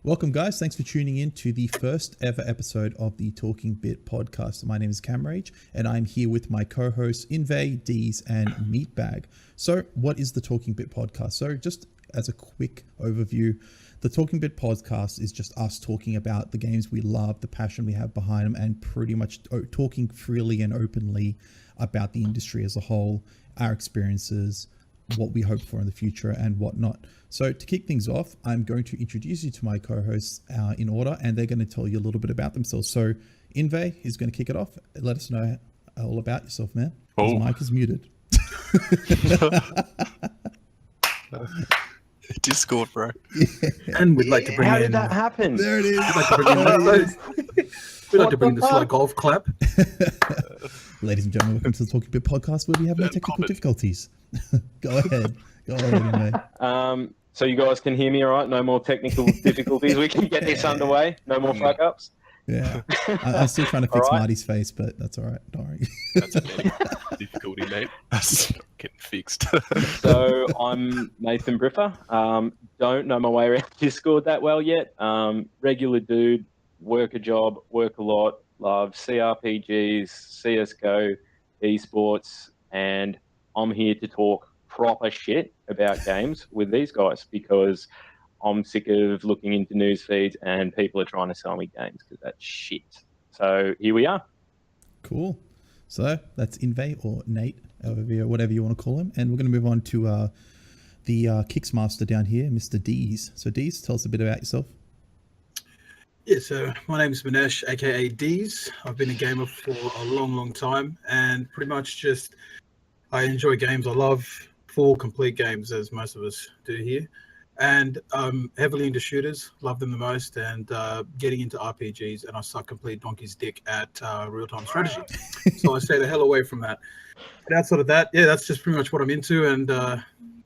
Welcome, guys. Thanks for tuning in to the first ever episode of the Talking Bit podcast. My name is camRage, and I'm here with my co-hosts Inveigh, Deez, and Meatbagg. So, what is the Talking Bit podcast? So, just as a quick overview, the Talking Bit podcast is just us talking about the games we love, the passion we have behind them, and pretty much talking freely and openly about the industry as a whole, our experiences, what we hope for in the future, and whatnot. So to kick things off, I'm going to introduce you to my co-hosts in order, and they're going to tell you a little bit about themselves. So Inveigh is going to kick it off. Let us know all about yourself, man. His mic is muted. Discord, bro. Yeah. And we'd like to bring How in... did that happen? There it is. We'd like to bring in the slow golf clap. Ladies and gentlemen, welcome to the Talking Bit podcast, where we have no technical difficulties. Go ahead, Inveigh. So you guys can hear me all right? No more technical difficulties. We can get this underway. No more fuck-ups. Yeah. I'm still trying to fix Marty's face, but that's all right. Don't worry. That's a difficulty, mate. That's not getting fixed. So I'm Nathan Briffer. Don't know my way around Discord that well yet. Regular dude, work a job, work a lot, love CRPGs, CSGO, esports, and I'm here to talk proper shit about games with these guys because I'm sick of looking into news feeds and people are trying to sell me games because that's shit. So here we are. Cool. So that's Inveigh or Nate, whatever you want to call him. And we're going to move on to the Kicksmaster down here, Mr. Deez. So Deez, tell us a bit about yourself. Yeah, so my name is Manesh, aka Deez. I've been a gamer for a long time, and pretty much just I enjoy games. I love full, complete games, as most of us do here. And heavily into shooters, love them the most, and getting into RPGs, and I suck complete donkey's dick at real-time strategy. So I stay the hell away from that. But outside of that, yeah, that's just pretty much what I'm into, and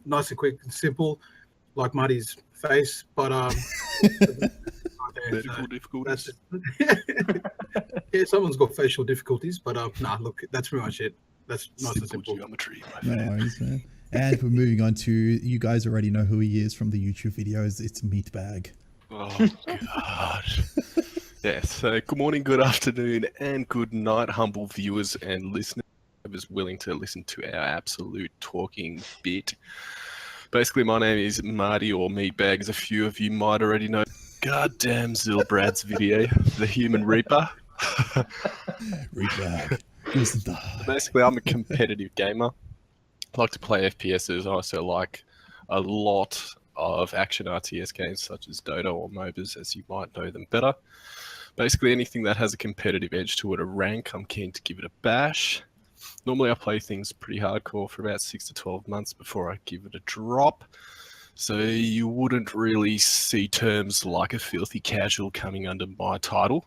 nice and quick and simple, like Marty's face. But Medical difficulties. Yeah, someone's got facial difficulties, but nah, look, that's pretty much it. That's nice and simple. Geometry, No worries, man. And we're moving on to, you guys already know who he is from the YouTube videos. It's Meatbagg. Oh, God. Yes. Good morning, good afternoon, and good night, humble viewers and listeners who's willing to listen to our absolute talking bit. Basically, my name is Marty, or Meatbagg, as a few of you might already know. Goddamn Zilbrad's video, the Human Reaper. Reaper. Basically, I'm a competitive gamer. I like to play FPSs. I also like a lot of action RTS games such as Dota or MOBAs, as you might know them better. Basically, anything that has a competitive edge to it, a rank, I'm keen to give it a bash. Normally, I play things pretty hardcore for about 6 to 12 months before I give it a drop. So you wouldn't really see terms like a filthy casual coming under my title.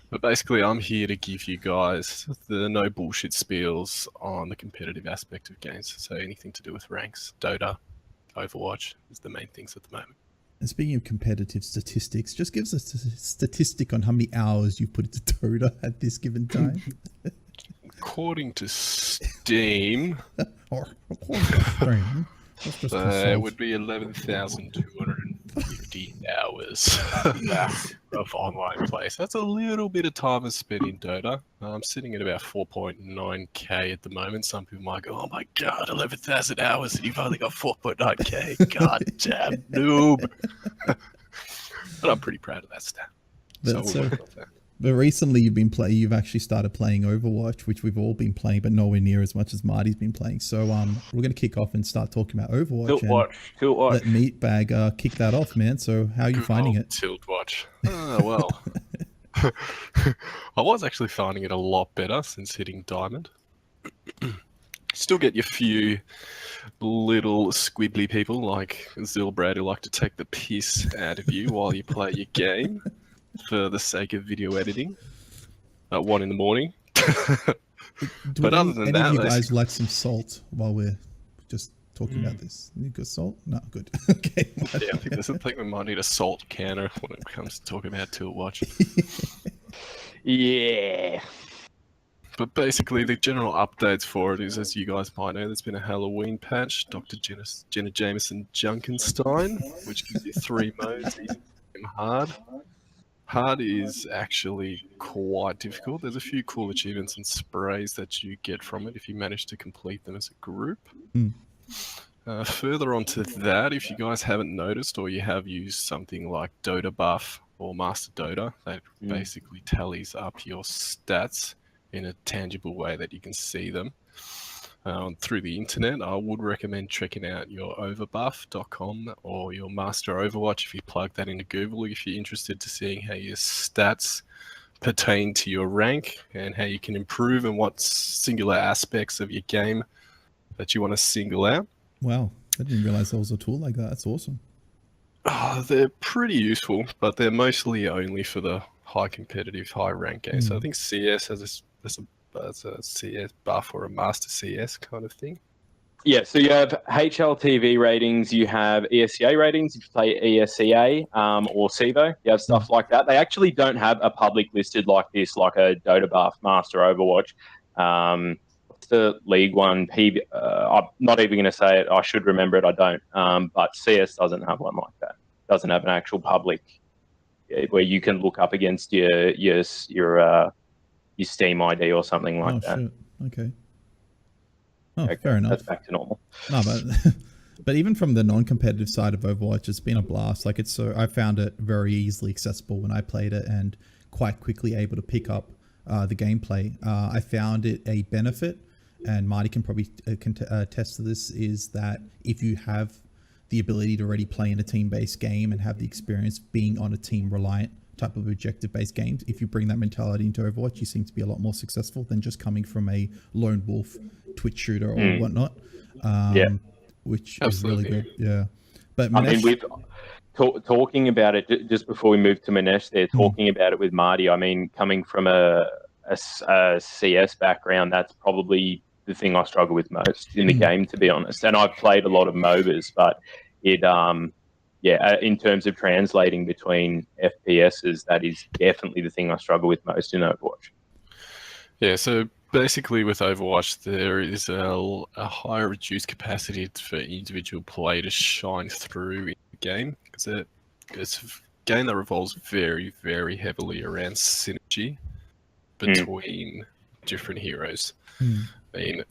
But basically, I'm here to give you guys the no bullshit spiels on the competitive aspect of games. So anything to do with ranks, Dota, Overwatch is the main things at the moment. And speaking of competitive statistics, just give us a statistic on how many hours you put into Dota at this given time. According to Steam, it would be 11,250 hours of online play. So that's a little bit of time spent in Dota. I'm sitting at about 4.9k at the moment. Some people might go, oh my God, 11,000 hours and you've only got 4.9k. God damn noob. But I'm pretty proud of that stat. But recently you've actually started playing Overwatch, which we've all been playing, but nowhere near as much as Marty's been playing. So we're going to kick off and start talking about Overwatch. Tilt watch. Let Meatbagg kick that off, man. So how are you finding it? Tilt watch. Well, I was actually finding it a lot better since hitting Diamond. Still get your few little squibbly people like Zilbrad who like to take the piss out of you while you play your game. For the sake of video editing at 1 in the morning. But other than that, you guys like some salt while we're just talking about this? You got salt? No, good. Okay. Yeah, I think we might need a salt canner when it comes to talking about Tilt Watch. Yeah. But basically, the general updates for it is, as you guys might know, there's been a Halloween patch, Dr. Jenna Jameson Junkenstein, which gives you 3 modes. hard. Hard is actually quite difficult. There's a few cool achievements and sprays that you get from it if you manage to complete them as a group. Further on to that, if you guys haven't noticed or you have used something like Dota Buff or Master Dota, that basically tallies up your stats in a tangible way that you can see them through the internet. I would recommend checking out your overbuff.com or your Master Overwatch if you plug that into Google, if you're interested to seeing how your stats pertain to your rank and how you can improve and what singular aspects of your game that you want to single out. Wow, I didn't realize there was a tool like that. That's awesome. They're pretty useful, but they're mostly only for the high competitive, high rank games. So I think CS has a CS buff or a Master CS kind of thing. Yeah, so you have HLTV ratings, you have ESCA ratings if you play ESCA or CEVO. You have stuff like that. They actually don't have a public listed like this, like a Dota Buff, Master Overwatch. What's the League one? I'm not even going to say it. I should remember it. I don't. But CS doesn't have one like that. Doesn't have an actual public where you can look up against your Steam ID or something like that. Shit. Okay. Oh, Okay, fair enough. That's back to normal. No, but even from the non-competitive side of Overwatch, it's been a blast. Like I found it very easily accessible when I played it and quite quickly able to pick up the gameplay. I found it a benefit, and Marty can probably attest to this, is that if you have the ability to already play in a team-based game and have the experience being on a team-reliant type of objective-based games, if you bring that mentality into Overwatch, you seem to be a lot more successful than just coming from a lone wolf Twitch shooter or whatnot. Which Absolutely. is really good. Yeah. But I mean, Manesh, we've talking about it just before we move to Manesh there, talking about it with Marty. I mean, coming from a CS background, that's probably the thing I struggle with most in the game, to be honest. And I've played a lot of MOBAs, but it, in terms of translating between FPSs, that is definitely the thing I struggle with most in Overwatch. Yeah, so basically with Overwatch, there is a higher reduced capacity for individual play to shine through in the game, because it's a game that revolves very, very heavily around synergy between different heroes. I mean,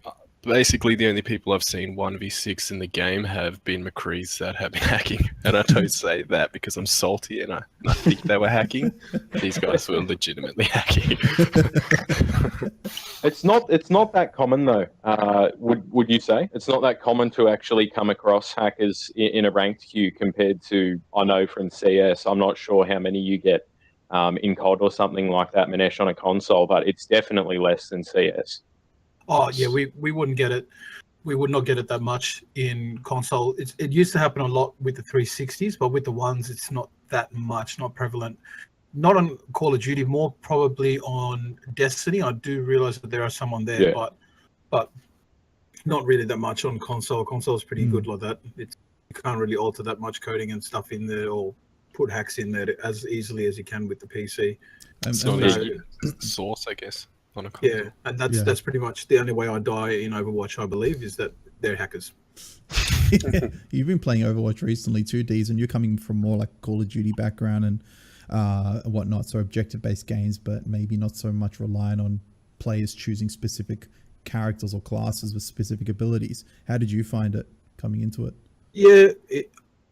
basically the only people I've seen 1v6 in the game have been McCrees that have been hacking. And I don't say that because I'm salty and I think they were hacking. These guys were legitimately hacking. It's not that common though. Would you say it's not that common to actually come across hackers in a ranked queue compared to, I know from CS, I'm not sure how many you get in COD or something like that, Manesh, on a console, but it's definitely less than CS. Oh yeah, we wouldn't get it. We would not get it that much in console. It used to happen a lot with the 360s, but with the ones, it's not that much, not prevalent. Not on Call of Duty, more probably on Destiny. I do realize that there are some on there, but not really that much on console. Console is pretty good like that. You can't really alter that much coding and stuff in there or put hacks in there as easily as you can with the PC. It's not easy. Source, I guess. Yeah, and that's pretty much the only way I die in Overwatch, I believe, is that they're hackers. You've been playing Overwatch recently too, Deez, and you're coming from more like Call of Duty background and whatnot, so objective-based games, but maybe not so much relying on players choosing specific characters or classes with specific abilities. How did you find it coming into it? Yeah,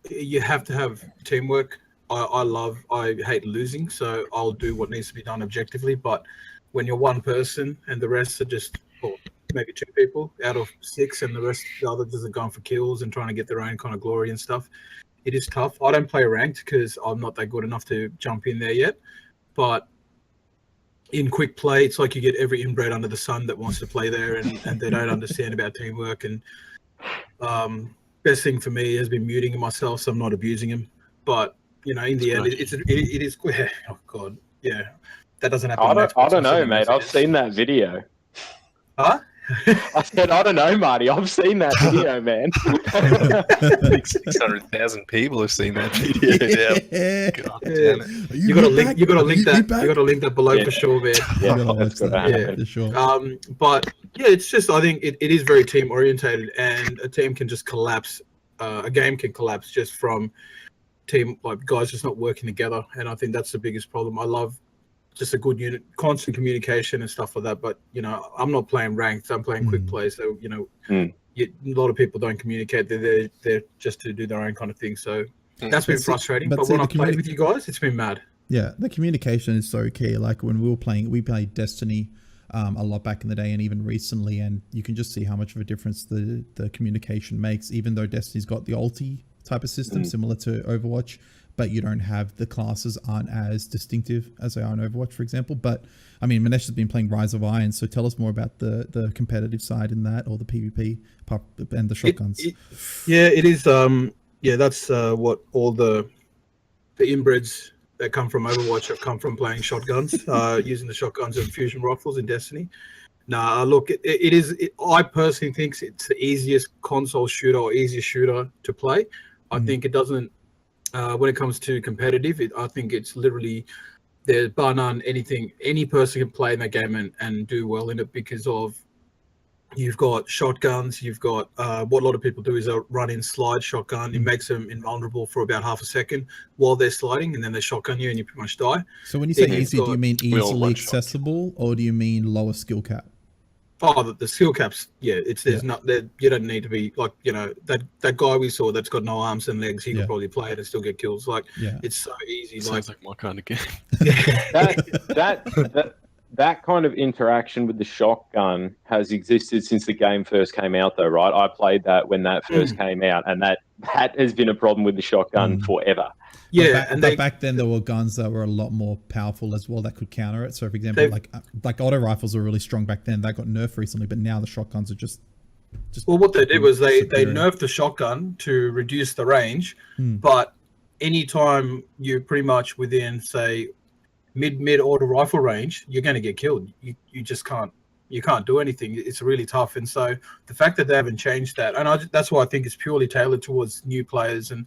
you have to have teamwork. I hate losing, so I'll do what needs to be done objectively, but when you're one person and the rest are just, or maybe two people out of six, and the others are going for kills and trying to get their own kind of glory and stuff, it is tough. I don't play ranked because I'm not that good enough to jump in there yet. But in quick play, it's like you get every inbred under the sun that wants to play there, and they don't understand about teamwork. And best thing for me has been muting myself, so I'm not abusing him. But in the end, it is. Oh God, yeah. That doesn't happen. I don't know, mate. I've seen that video. Huh? I said, I don't know, Marty. I've seen that video, man. 600,000 people have seen that video. God damn it! You got to link. You got to link that. You got to link that below for sure, man. Yeah, for sure. But yeah, it's just, I think it is very team orientated, and a team can just collapse. A game can collapse just from team, like guys just not working together, and I think that's the biggest problem. I love just a good unit, constant communication and stuff like that. But I'm not playing ranked; I'm playing quick play. So a lot of people don't communicate. They're there just to do their own kind of thing. So that's been frustrating. But when I played with you guys, it's been mad. Yeah, the communication is so key. Like when we played Destiny a lot back in the day and even recently, and you can just see how much of a difference the communication makes, even though Destiny's got the ulti type of system similar to Overwatch, but you don't have the classes aren't as distinctive as they are in Overwatch, for example. But I mean, Manesh has been playing Rise of Iron, so tell us more about the competitive side in that, or the PvP and the shotguns. It is. That's what all the inbreds that come from Overwatch have come from, playing shotguns, using the shotguns and fusion rifles in Destiny. Look, it is. I personally think it's the easiest console shooter or easiest shooter to play. I think it doesn't. When it comes to competitive, I think it's literally there's bar none anything any person can play in that game and do well in it, because of you've got shotguns. You've got what a lot of people do is a run-in slide shotgun. It makes them invulnerable for about half a second while they're sliding, and then they shotgun you and you pretty much die. So when you say easy, do you mean easily accessible, or do you mean lower skill cap? Oh, the skill caps, there's not that you don't need to be like that guy we saw that's got no arms and legs. He could probably play it and still get kills. Like it's so easy. Sounds like my kind of game. That kind of interaction with the shotgun has existed since the game first came out, though, right? I played that when that first came out, and that has been a problem with the shotgun forever. Yeah, but back then there were guns that were a lot more powerful as well that could counter it. So, for example, like auto rifles were really strong back then. That got nerfed recently, but now the shotguns are just. Well, what they did was they nerfed the shotgun to reduce the range, but anytime you're pretty much within, say, mid auto rifle range, you're going to get killed. You just can't. You can't do anything. It's really tough. And so the fact that they haven't changed that, and that's why I think it's purely tailored towards new players. And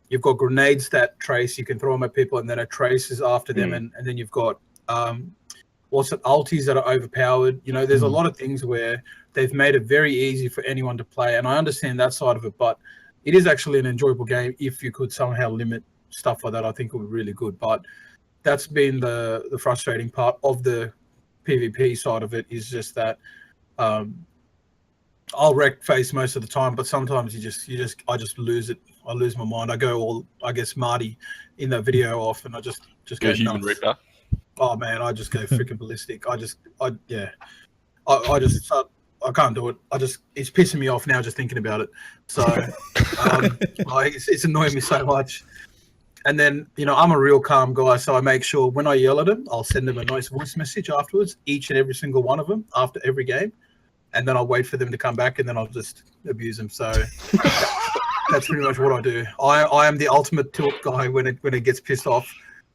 you've got grenades that trace, you can throw them at people and then it traces after them. And then you've got ultis that are overpowered. There's a lot of things where they've made it very easy for anyone to play. And I understand that side of it, but it is actually an enjoyable game. If you could somehow limit stuff like that, I think it would be really good. But that's been the frustrating part of the PvP side of it, is just that I'll wreck face most of the time, but sometimes I just lose it. I lose my mind. I go all, I guess, Marty in that video off, and I just go human nuts. Reaper. Oh man, I just go freaking ballistic. I can't do it. It's pissing me off now just thinking about it. So it's annoying me so much. And then, I'm a real calm guy, so I make sure when I yell at them, I'll send them a nice voice message afterwards, each and every single one of them after every game. And then I'll wait for them to come back, and then I'll just abuse them. So that's pretty much what I do. I am the ultimate tilt guy when it gets pissed off.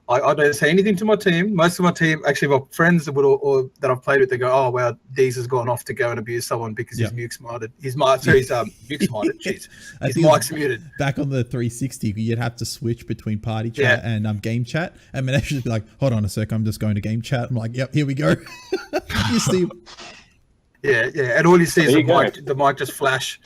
I don't say anything to my team. Most of my team, actually my friends that I've played with, they go, oh, wow, Deez has gone off to go and abuse someone because he's mute smarted. He's mute smarted. Jeez. His mic's muted. Back on the 360, you'd have to switch between party chat and game chat. And Manesh would be like, hold on a sec, I'm just going to game chat. I'm like, yep, here we go. You see. Yeah. And all you see is the mic just flash.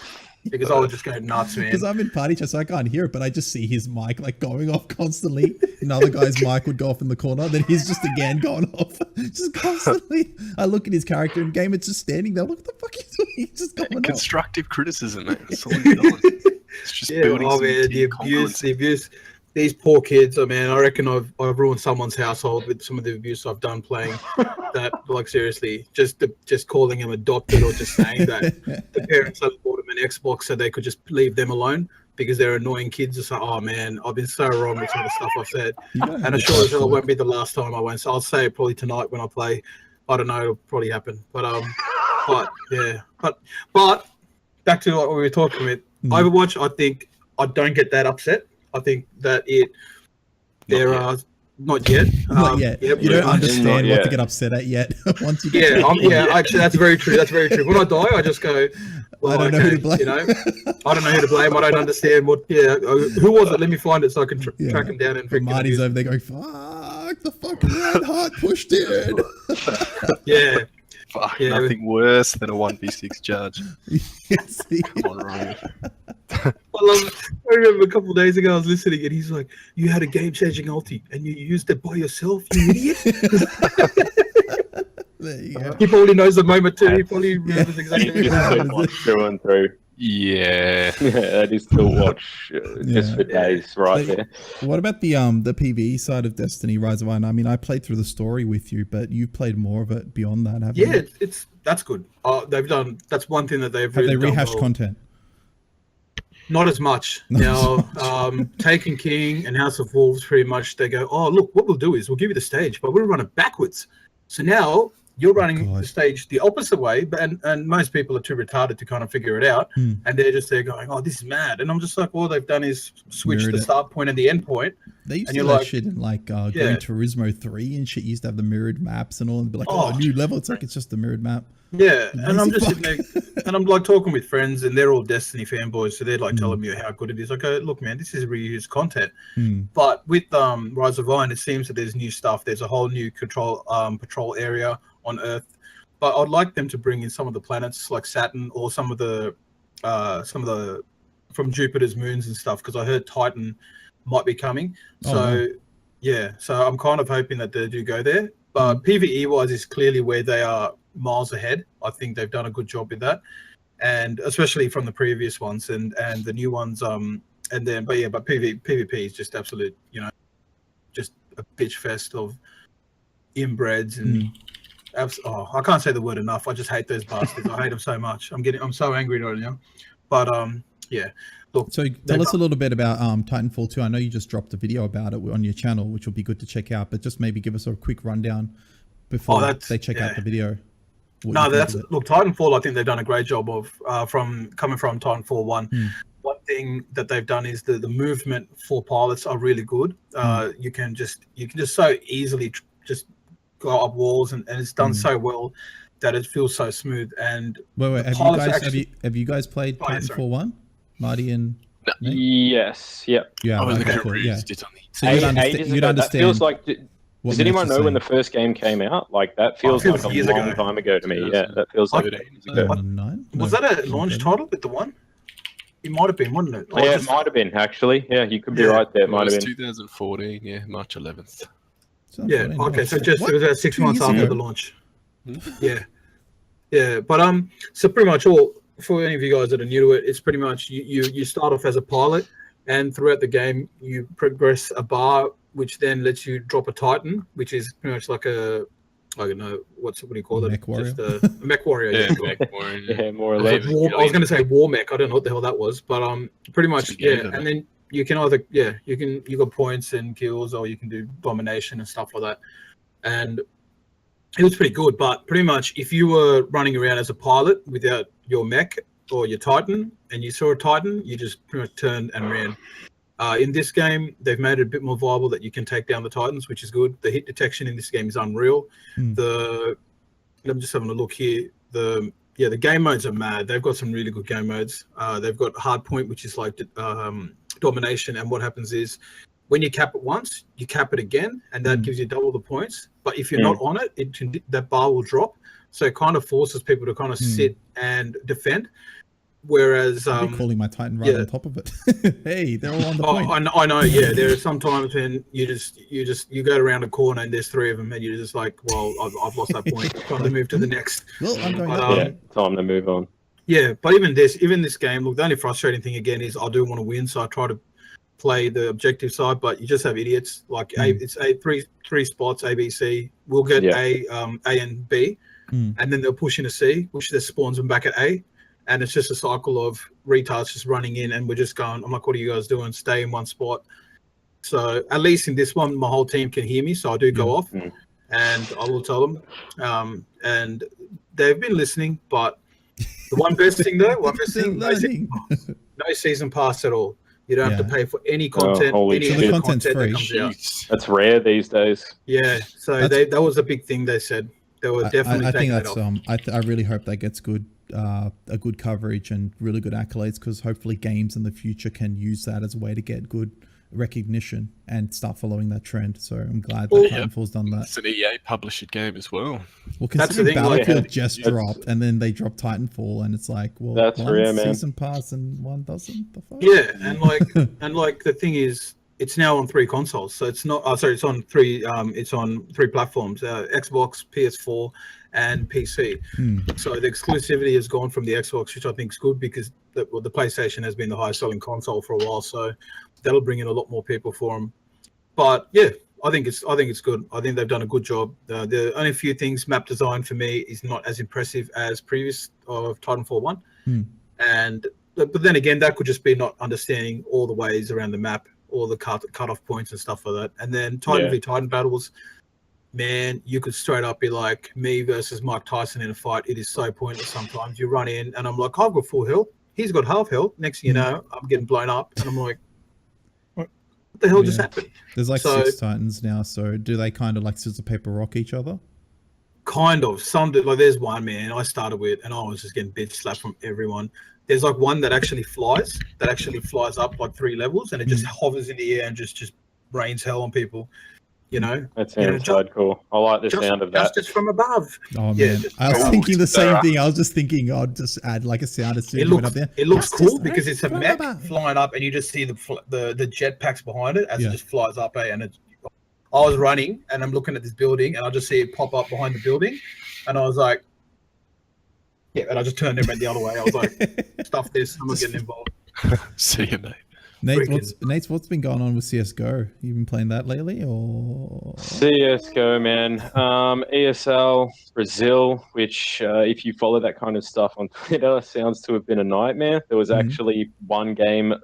Because I would just go nuts, man. Because I'm in party chat, so I can't hear it, but I just see his mic like going off constantly. Another guy's mic would go off in the corner, then he's just again going off, just constantly. I look at his character in game; it's just standing there. Look what the fuck he's doing. He's just going off. Constructive criticism, man. That's all he's doing. It's just building the abuse. These poor kids. I mean, I reckon I've ruined someone's household with some of the abuse I've done playing. That, like, seriously, just calling them adopted, or just saying that the parents have bought them an Xbox so they could just leave them alone because they're annoying kids. Or so, oh man, I've been so wrong with some of the stuff I've said, and I'm sure as hell it won't be the last time I won't. So I'll say it probably tonight when I play. I don't know, it'll probably happen, but back to what we were talking about. Overwatch, I think I don't get that upset. I think that not yet. You don't understand what to get upset at yet. Once you get actually, that's very true. When I die, I just go, well, I don't know who to blame. I don't know who to blame. I don't understand what. Who was it? Let me find it so I can track him down. And Marty's over there going, "Fuck the fucking red heart pushed in." Fuck, nothing worse than a 1v6 judge. Come on, Ryan. I remember a couple of days ago I was listening and he's like, "You had a game-changing ulti and you used it by yourself, you idiot." There you go. He probably knows the moment too. He probably remembers And exactly. you just still watch through and through. Yeah. That is still watch just for days right So, there. what about the PvE side of Destiny Rise of Iron? I mean, I played through the story with you, but you've played more of it beyond that, haven't you? Yeah, that's good. They've done. That's one thing that they've Have really they rehashed done well. content? Not as much. Now, Taken King and House of Wolves, pretty much, they go, "Oh, look, what we'll do is we'll give you the stage, but we'll run it backwards." So now you're running the stage the opposite way, but and most people are too retarded to kind of figure it out, and they're just there going, "Oh, this is mad." And I'm just like, all they've done is switch Mirrored the it. start point and the end point. They used And to do you're that like- shit in like Gran Turismo 3 and shit. You used to have the mirrored maps and all, and be like, Oh. "Oh, new level." It's like it's just the mirrored map. Yeah, and I'm Lazy just sitting there, and I'm like talking with friends, and they're all Destiny fanboys, so they're like telling me how good it is. I go, "Look, man, this is reused content." But with Rise of Iron, it seems that there's new stuff. There's a whole new patrol area on Earth, but I'd like them to bring in some of the planets like Saturn or some of the from Jupiter's moons and stuff, because I heard Titan might be coming. Oh, So wow. yeah, so I'm kind of hoping that they do go there. But PvE wise is clearly where they are miles ahead. I think they've done a good job with that, and especially from the previous ones and the new ones. And then, but PvP is just absolute, just a bitch fest of inbreds and. I can't say the word enough. I just hate those bastards. I hate them so much. I'm so angry right now. But yeah. Look. So tell us a little bit about Titanfall 2. I know you just dropped a video about it on your channel, which will be good to check out. But just maybe give us a quick rundown before they check out the video. No, look, Titanfall. I think they've done a great job of coming from Titanfall 1. One thing that they've done is the movement for pilots are really good. You can just so easily just go up walls, and it's done so well that it feels so smooth. And wait, have you guys played Titanfall 1? Marty and Nate? Yes, yep. Yeah, Okay, cool, yeah. So you'd understand. That feels like. what Does anyone Nate's know when the saying. first game came out? Like that feels like a years long ago. time ago to me. Yeah, that feels like 13 years ago. 2009? Was No, that a launch 2013. title with the one? It might have been, wasn't it? Yeah, it might have been actually. Yeah, you could be right there. It might It have was been. 2014, yeah, March 11th. Yeah. 2014, Okay. oh, So just what? it was about 6 2 months years after ago? the launch. Yeah. But so pretty much for any of you guys that are new to it, it's pretty much you start off as a pilot, and throughout the game you progress a bar, which then lets you drop a Titan, which is pretty much like I don't know what do you call it? Mech warrior? Just a mech warrior. Yeah, Yeah. back more in- Yeah, more or I less. was going to say war mech. I don't know what the hell that was, but pretty much It's a game, yeah. isn't And it? then you can either you got points and kills, or you can do domination and stuff like that. And it was pretty good. But pretty much, if you were running around as a pilot without your mech or your Titan, and you saw a Titan, you just pretty much turned and ran. In this game, they've made it a bit more viable that you can take down the Titans, which is good. The hit detection in this game is unreal. I'm just having a look here. The game modes are mad. They've got some really good game modes. They've got hard point, which is like domination, and what happens is when you cap it once, you cap it again, and that gives you double the points. But if you're not on it, that bar will drop. So it kind of forces people to kind of sit and defend. Whereas I'll be calling my Titan right on top of it. Hey, they're all on the point. I know. Yeah, there are some times when you go around a corner and there's 3 of them, and you're just like, well, I've lost that point. Time to move to the next. Well, I'm going But, that Yeah, time to move on. Yeah, but even this game, look, the only frustrating thing again is I do want to win, so I try to play the objective side, but you just have idiots. Like it's three spots, A, B, C. We'll get A and B, and then they'll push into C, which just spawns them back at A. And it's just a cycle of retards just running in, and we're just going, I'm like, what are you guys doing? Stay in one spot. So at least in this one, my whole team can hear me, so I do go off, and I will tell them. And they've been listening, but the one best thing, no season pass at all. You don't have to pay for any content. holy any shit. of the The content's content that free. comes out. That's rare these days. Yeah, so that was a big thing they said. They were definitely I think taking that's that off. I really hope that gets a good coverage and really good accolades, because hopefully games in the future can use that as a way to get good recognition and start following that trend. So I'm glad that Titanfall's done that. It's an EA published game as well. Well, That's the considering thing, like, Battlefield just that's- dropped, and then they dropped Titanfall, and it's like, well, That's one rare, man. season pass and one doesn't. The fuck? Yeah, and like the thing is, it's now on 3 consoles. So it's not. Sorry, it's on 3. It's on 3 platforms: Xbox, PS4, and PC. So the exclusivity has gone from the Xbox, which I think is good because the PlayStation has been the highest selling console for a while. So that'll bring in a lot more people for them. But yeah, I think it's good. I think they've done a good job. The only few things, map design for me is not as impressive as previous of Titanfall 1. And but then again, that could just be not understanding all the ways around the map, all the cut-off points and stuff like that. And then Titan v Titan battles, man, you could straight up be like me versus Mike Tyson in a fight. It is so pointless sometimes. You run in and I'm like, I've got full health. He's got half health. Next thing you know, I'm getting blown up and I'm like, what the hell just happened? There's like 6 Titans now, so do they kind of like scissor paper rock each other? Kind of. Some do. Like there's one, man, I started with and I was just getting bitch slapped from everyone. There's like one that actually flies up like 3 levels and it just hovers in the air and just rains hell on people. You know, that sounds cool. I like the sound of that. Justice from above. Oh man, I was thinking the same thing. I was just thinking I'd just add like a sound as soon as it went up there. It looks cool because it's a mech flying up, and you just see the jetpacks behind it as it just flies up. And I was running, and I'm looking at this building, and I just see it pop up behind the building, and I was like, yeah, and I just turned and went the other way. I was like, stuff this, I'm not getting involved. See you, mate. Nate, what's been going on with CSGO? You been playing that lately, or CSGO, man? ESL Brazil, which if you follow that kind of stuff on Twitter, sounds to have been a nightmare. There was actually one game,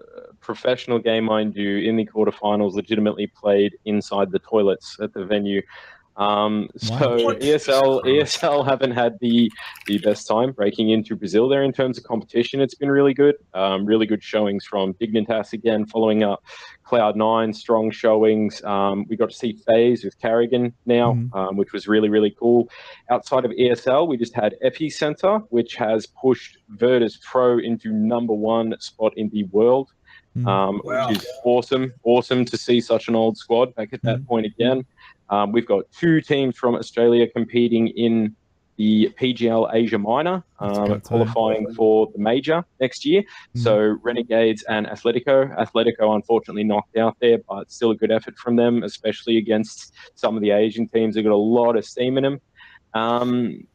professional game, mind you, in the quarterfinals, legitimately played inside the toilets at the venue. ESL haven't had the best time breaking into Brazil there in terms of competition. It's been really good. Really good showings from Dignitas again, following up Cloud9, strong showings. We got to see FaZe with Carrigan now, which was really, really cool. Outside of ESL, we just had Epicenter, which has pushed Virtus Pro into #1 spot in the world. Which is awesome. Awesome to see such an old squad back at that point again. We've got 2 teams from Australia competing in the PGL Asia Minor, qualifying for the major next year. So Renegades and Atletico. Atletico unfortunately knocked out there, but still a good effort from them, especially against some of the Asian teams. They've got a lot of steam in them.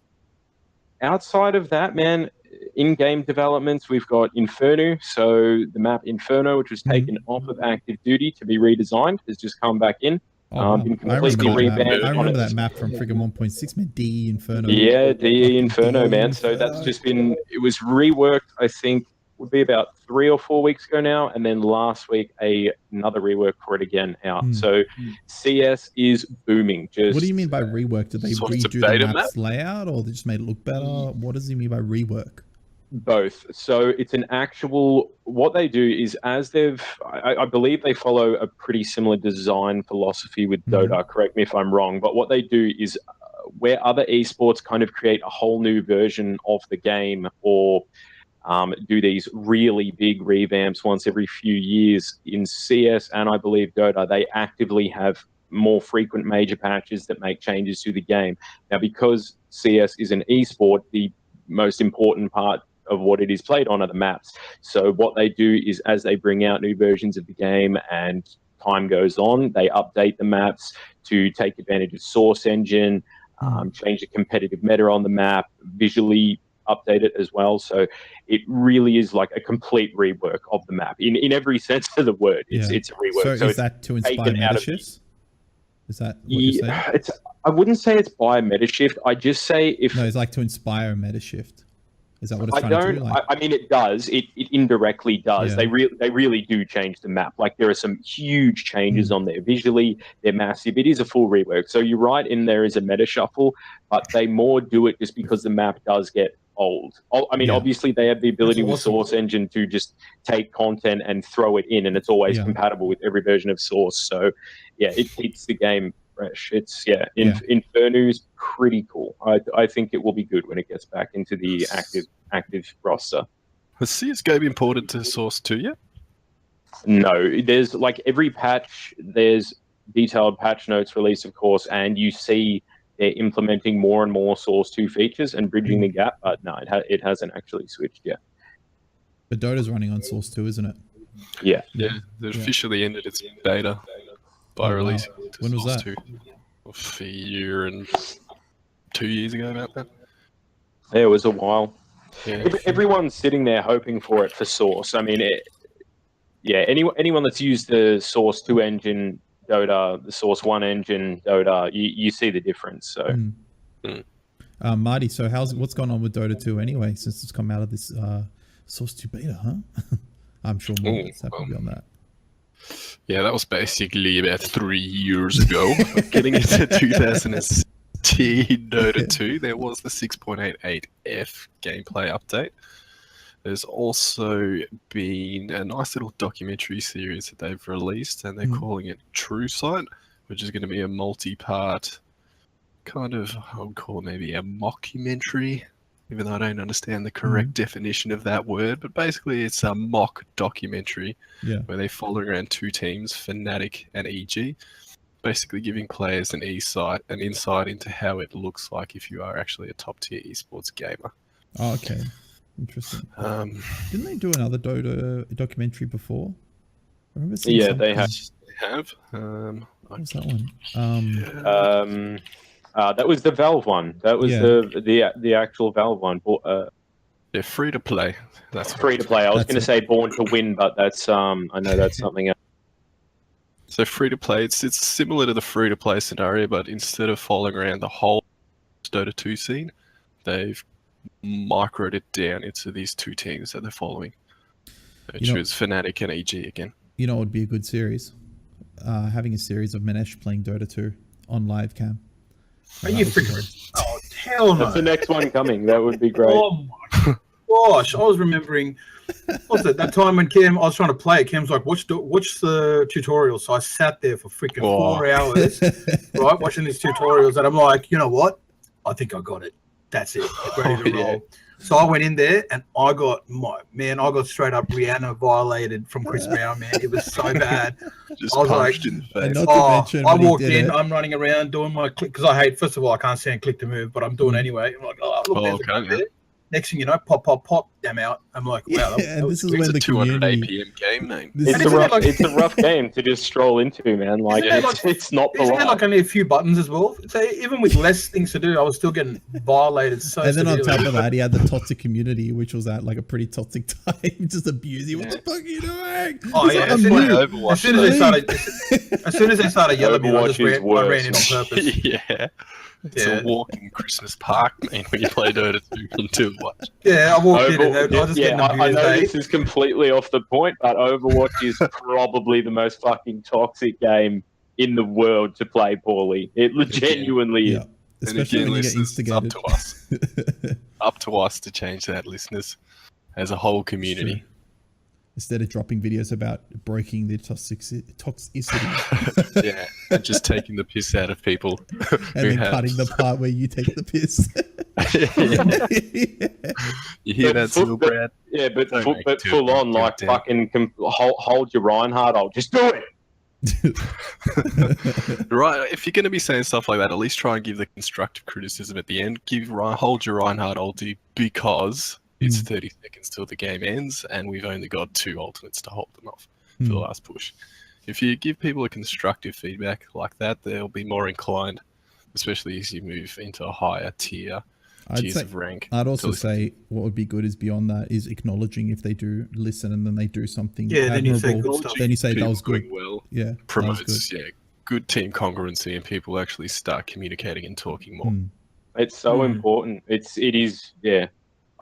Outside of that, man, in-game developments, we've got Inferno. So the map Inferno, which was taken off of active duty to be redesigned, has just come back in. Been completely revamped. I remember that map from friggin' 1.6, man. DE Inferno. Yeah, DE Inferno, man. So that's just been, it was reworked, I think, would be about 3 or 4 weeks ago now. And then last week, another rework for it again out. So CS is booming. Just what do you mean by rework? Did they redo the map's layout, or they just made it look better? What does he mean by rework? Both. So it's an actual, what they do is I believe they follow a pretty similar design philosophy with Dota, correct me if I'm wrong, but what they do is where other esports kind of create a whole new version of the game or do these really big revamps once every few years, in CS and I believe Dota, they actively have more frequent major patches that make changes to the game. Now, because CS is an esport, the most important part of what it is played on are the maps. So what they do is as they bring out new versions of the game and time goes on, they update the maps to take advantage of Source Engine, change the competitive meta on the map, visually update it as well. So it really is like a complete rework of the map in every sense of the word. It's a rework. So is that to inspire meta shifts? Is that what you're saying? I wouldn't say it's by a meta shift. I just say if... No, it's like to inspire a meta shift. Is that what it's trying to do? I mean, it does. It indirectly does. They really do change the map. Like there are some huge changes on there. Visually, they're massive. It is a full rework. So you're right in there is a meta shuffle, but they more do it just because the map does get old. I mean, obviously they have the ability with Source Engine to just take content and throw it in, and it's always compatible with every version of Source. So yeah, it keeps the game fresh. It's Inferno's pretty cool. I think it will be good when it gets back into the active roster. Has CSGO been ported to Source 2 yet? No, there's like every patch, there's detailed patch notes released, of course, and you see they're implementing more and more Source 2 features and bridging the gap, but no, it hasn't actually switched yet. But Dota's running on Source 2, isn't it? Yeah. Yeah, it officially ended its beta by releasing it to When was Source that? 2. A year and 2 years ago, about that. Yeah, it was a while. Yeah. Everyone's sitting there hoping for it for Source. I mean, anyone that's used the Source 2 engine Dota, the Source 1 engine Dota, you see the difference. So, Marty, so what's going on with Dota 2 anyway, since it's come out of this Source 2 beta, huh? I'm sure more is happy on that. Yeah, that was basically about 3 years ago. Getting into 2016 Dota 2, there was the 6.88F gameplay update. There's also been a nice little documentary series that they've released, and they're calling it True Sight, which is going to be a multi-part kind of, I would call it maybe a mockumentary, even though I don't understand the correct definition of that word. But basically, it's a mock documentary where they follow around two teams, Fnatic and EG, basically giving players an insight into how it looks like if you are actually a top-tier esports gamer. Oh, okay. Interesting. Didn't they do another Dota documentary before? I remember seeing yeah, something. they have. They have. What was that one? That was the Valve one. That was the actual Valve one. They're free to play. That's Free to play. I was going to say Born to Win, but that's I know that's something else. So free to play, it's similar to the free to play scenario, but instead of following around the whole Dota 2 scene, they've microed it down into these two teams that they're following, which was Fnatic and EG again. You know what would be a good series? Having a series of Manesh playing Dota 2 on live cam. Are you freaking? Oh, hell no. That's the next one coming. That would be great. Oh my gosh. I was remembering, what was it, that time when Cam, I was trying to play it, Cam's like, watch the tutorial. So I sat there for freaking 4 hours, right, watching these tutorials, and I'm like, you know what? I think I got it. That's it. Ready to roll. So I went in there and I got straight up Rihanna violated from Chris Brown, man. It was so bad. Just I was punched like, in the face. I walked in, I'm running around doing my click, because I hate, first of all, I can't stand click to move, but I'm doing it anyway. I'm like, look, there's a there. Next thing you know, pop, I'm out. I'm like, wow. And this is when the 200 community... APM game, mate. It's a rough game to just stroll into, man. Like, it's not the Isn't there like only a few buttons as well? So even with less things to do, I was still getting violated so And then severely. on top of that, he had the toxic community, which was at like a pretty toxic time, just abusing. What the fuck are you doing? Oh yeah, as soon as they started yelling at me, I ran in on purpose. Yeah. It's a walking Christmas park, man, when you play Dota 2 until what? Yeah, I walked in and I was just getting abused. I know this is completely off the point, but Overwatch is probably the most fucking toxic game in the world to play poorly. It genuinely is. Especially when you get instigated. It's up to us. Up to us to change that, listeners, as a whole community. Instead of dropping videos about breaking the toxicity. Yeah, and just taking the piss out of people. And then cutting the part where you take the piss. You hear that, Seal, Brad? Yeah, but full on, like, fucking hold your Reinhardt, I'll just do it. Right, if you're going to be saying stuff like that, at least try and give the constructive criticism at the end. Hold your Reinhardt ulti because it's 30 seconds till the game ends, and we've only got 2 alternates to hold them off for the last push. If you give people a constructive feedback like that, they'll be more inclined, especially as you move into a higher tiers of rank. I'd also say what would be good is beyond that is acknowledging if they do listen and then they do something then you say good stuff. Then you say that was good. Well, yeah, promotes good team congruency, and people actually start communicating and talking more. It's so important. It is.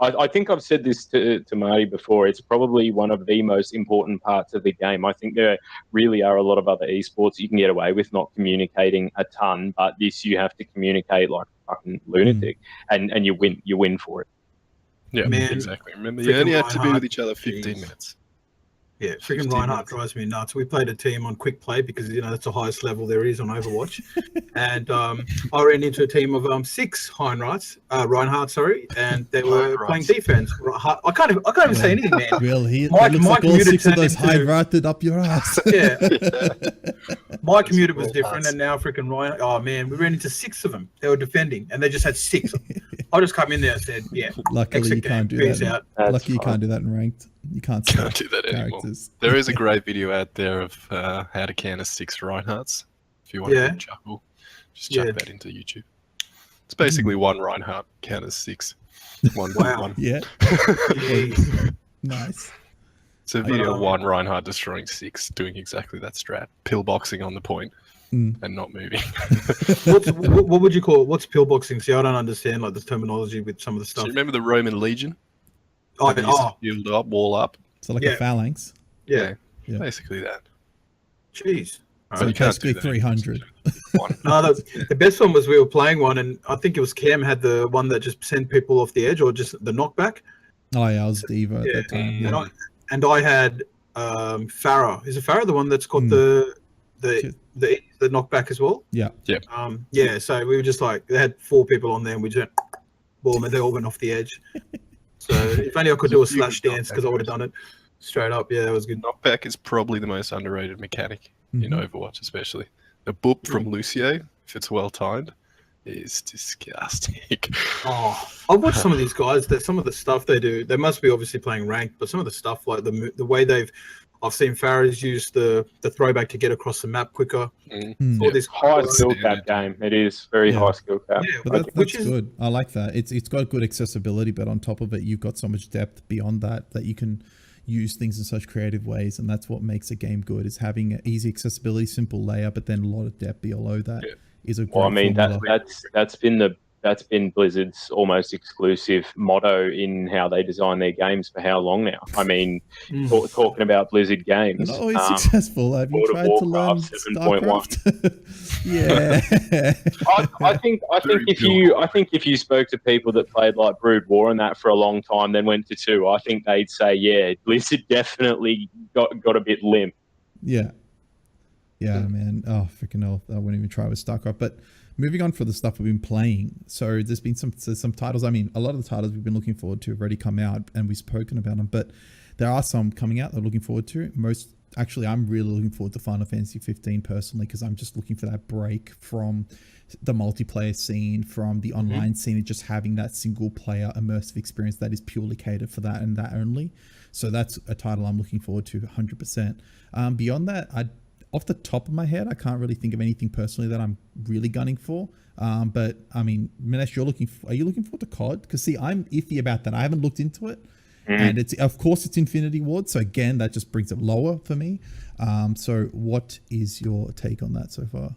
I think I've said this to Marty before. It's probably one of the most important parts of the game. I think there really are a lot of other esports you can get away with not communicating a ton, but this you have to communicate like a fucking lunatic, and you win for it. Yeah, exactly. Remember, you only have to be with each other 15 minutes. Yeah, freaking 15 Reinhardt minutes. drives me nuts. We played a team on quick play because that's the highest level there is on Overwatch, and I ran into a team of 6 Reinhardt, sorry, and they were playing defense. I can't even say anything, man. Well, My that looks like all commuter 6 of turned those high into- ratted up your ass. Yeah, my commuter was all different, nuts. and now freaking Reinhardt. Oh man, we ran into 6 of them. They were defending, and they just had 6. I just come in there and said, "Yeah, Luckily, exit you can't game, do peace that. out." That's Lucky you fine. can't do that in ranked. You can't Can't select do that anymore. characters. There is a great video out there of how to counter 6 Reinhardts. If you want Yeah. to chuckle, just chuck Yeah. that into YouTube. It's basically one Reinhardt counters 6. One, Wow. one. Yeah, Jeez. nice. It's a video of Um, one Reinhardt destroying 6, doing exactly that strat. Pillboxing on the point Mm. and not moving. What would you call it? What's pillboxing? See, I don't understand like the terminology with some of the So stuff. you remember the Roman Legion? Oh, They used to build up, wall up. So like Yeah. a phalanx. yeah. Yeah. Basically that. Jeez. So you can't basically do that. 300. One. No, the best one was we were playing one, and I think it was Cam had the one that just sent people off the edge, or just the knockback. Oh yeah, I was Diva at Yeah. that time. And Yeah. I had Farah. Is it Farah the one that's got Mm. the knockback as well? Yeah. Yeah. So we were just like they had 4 people on there, and we just boom, and they all went off the edge. So if only I could do a slash dance because I would have done it straight up. Yeah, that was good. Knockback is probably the most underrated mechanic in Mhm. Overwatch, especially. The boop from Lucio, if it's well timed, is disgusting. Oh, I've watched some of these guys. That some of the stuff they do. They must be obviously playing ranked, but some of the stuff like the way I've seen Farah's use the throwback to get across the map quicker. Mm. All Yeah. this High Well, skill standard. cap game. It is very Yeah. high skill cap. Yeah, But that's which is good. I like that. It's got good accessibility, but on top of it, you've got so much depth beyond that you can use things in such creative ways, and that's what makes a game good. Is having easy accessibility, simple layout, but then a lot of depth below that is a great Well, I mean formula. that's been Blizzard's almost exclusive motto in how they design their games for how long now. I mean, talking about Blizzard games, Not always successful. Have you World of tried to learn Warcraft 7.1. StarCraft? Yeah. I think if you spoke to people that played like Brood War and that for a long time, then went to 2, I think they'd say, yeah, Blizzard definitely got a bit limp. Yeah. Yeah, man. Oh, freaking hell. I wouldn't even try with StarCraft. But moving on for the stuff we've been playing. So there's been some titles. I mean, a lot of the titles we've been looking forward to have already come out and we've spoken about them. But there are some coming out that I'm looking forward to. Actually, I'm really looking forward to Final Fantasy 15 personally, because I'm just looking for that break from the multiplayer scene, from the online scene, and just having that single player immersive experience that is purely catered for that and that only. So that's a title I'm looking forward to 100%. Beyond that, off the top of my head, I can't really think of anything personally that I'm really gunning for. But I mean, Manesh, are you looking forward to COD? Because see, I'm iffy about that. I haven't looked into it. And it's Infinity Ward. So again, that just brings it lower for me. So what is your take on that so far?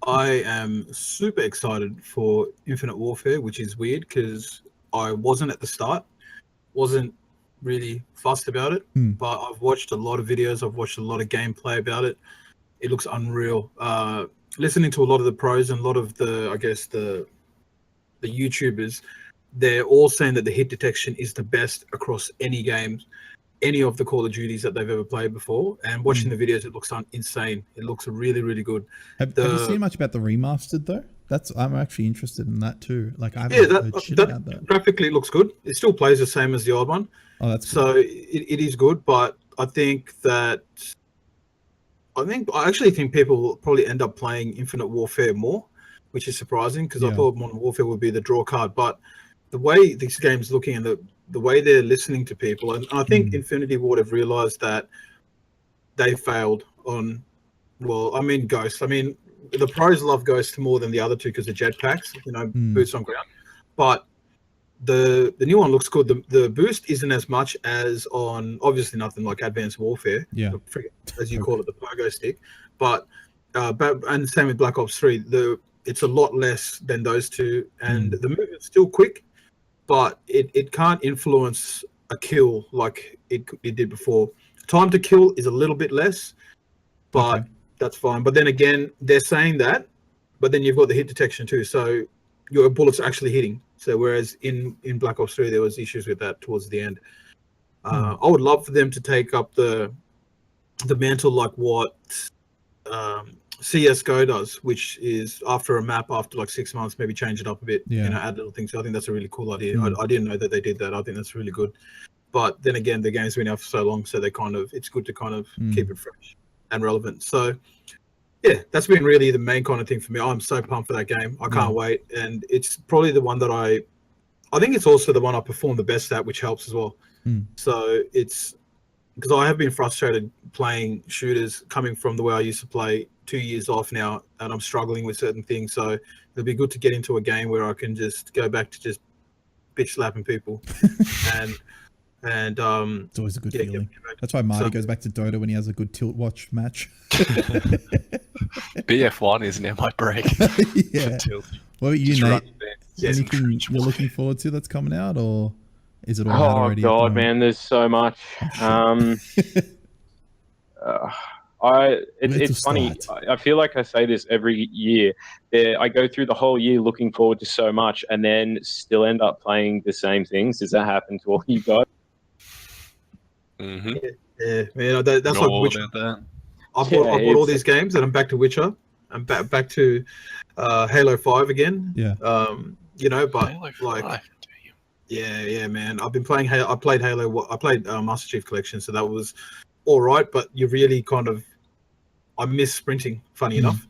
I am super excited for Infinite Warfare, which is weird because I wasn't at the start, wasn't really fussed about it, but I've watched a lot of videos, I've watched a lot of gameplay about it. It looks unreal. Listening to a lot of the pros and a lot of the YouTubers, they're all saying that the hit detection is the best across any games, any of the Call of Duties that they've ever played before. And watching the videos, it looks insane. It looks really, really good. Have you seen much about the remastered though? I'm actually interested in that too. Like I haven't heard shit about that. Graphically it looks good. It still plays the same as the old one. Oh, that's good. So it is good, but I actually think people will probably end up playing Infinite Warfare more, which is surprising because I thought Modern Warfare would be the draw card. But the way this game's looking and the way they're listening to people, and I think Infinity Ward have realized that they failed on, Ghost. I mean, the pros love Ghost more than the other two because of jetpacks, boots on ground. But the new one looks good. The boost isn't as much as on, obviously nothing like Advanced Warfare, as you call it, the pogo stick. But and same with Black Ops 3, it's a lot less than those two, and the movement's still quick, but it can't influence a kill like it did before. Time to kill is a little bit less, but that's fine. But then again, they're saying that, but then you've got the hit detection too, so your bullets are actually hitting. So whereas in Black Ops 3 there was issues with that towards the end. I would love for them to take up the the mantle like what CS:GO does, which is after a map, after like 6 months, maybe change it up a bit, add little things. So I think that's a really cool idea. I didn't know that they did that. I think that's really good. But then again, the game's been out for so long, so it's good to kind of keep it fresh and relevant. So yeah, that's been really the main kind of thing for me. I'm so pumped for that game. I can't wait. And it's probably the one that I think it's also the one I perform the best at, which helps as well. So it's because I have been frustrated playing shooters coming from the way I used to play 2 years off now, and I'm struggling with certain things. So it'll be good to get into a game where I can just go back to just bitch slapping people. and it's always a good feeling. That's why Marty goes back to Dota when he has a good tilt watch match. BF1 is now my break. Yeah. What about you, Nate? Anything you're looking forward to that's coming out, or is it all out already? Oh God, man, there's so much. It's funny. I feel like I say this every year. I go through the whole year looking forward to so much, and then still end up playing the same things. Does that happen to all you guys? Mm-hmm. Yeah, man. That's like Witcher. I bought all these games, and I'm back to Witcher. I'm back to Halo 5 again. Yeah. But like, yeah, man. I've been playing Halo. I played Halo. I played Master Chief Collection, so that was all right. But you really I miss sprinting. Funny enough,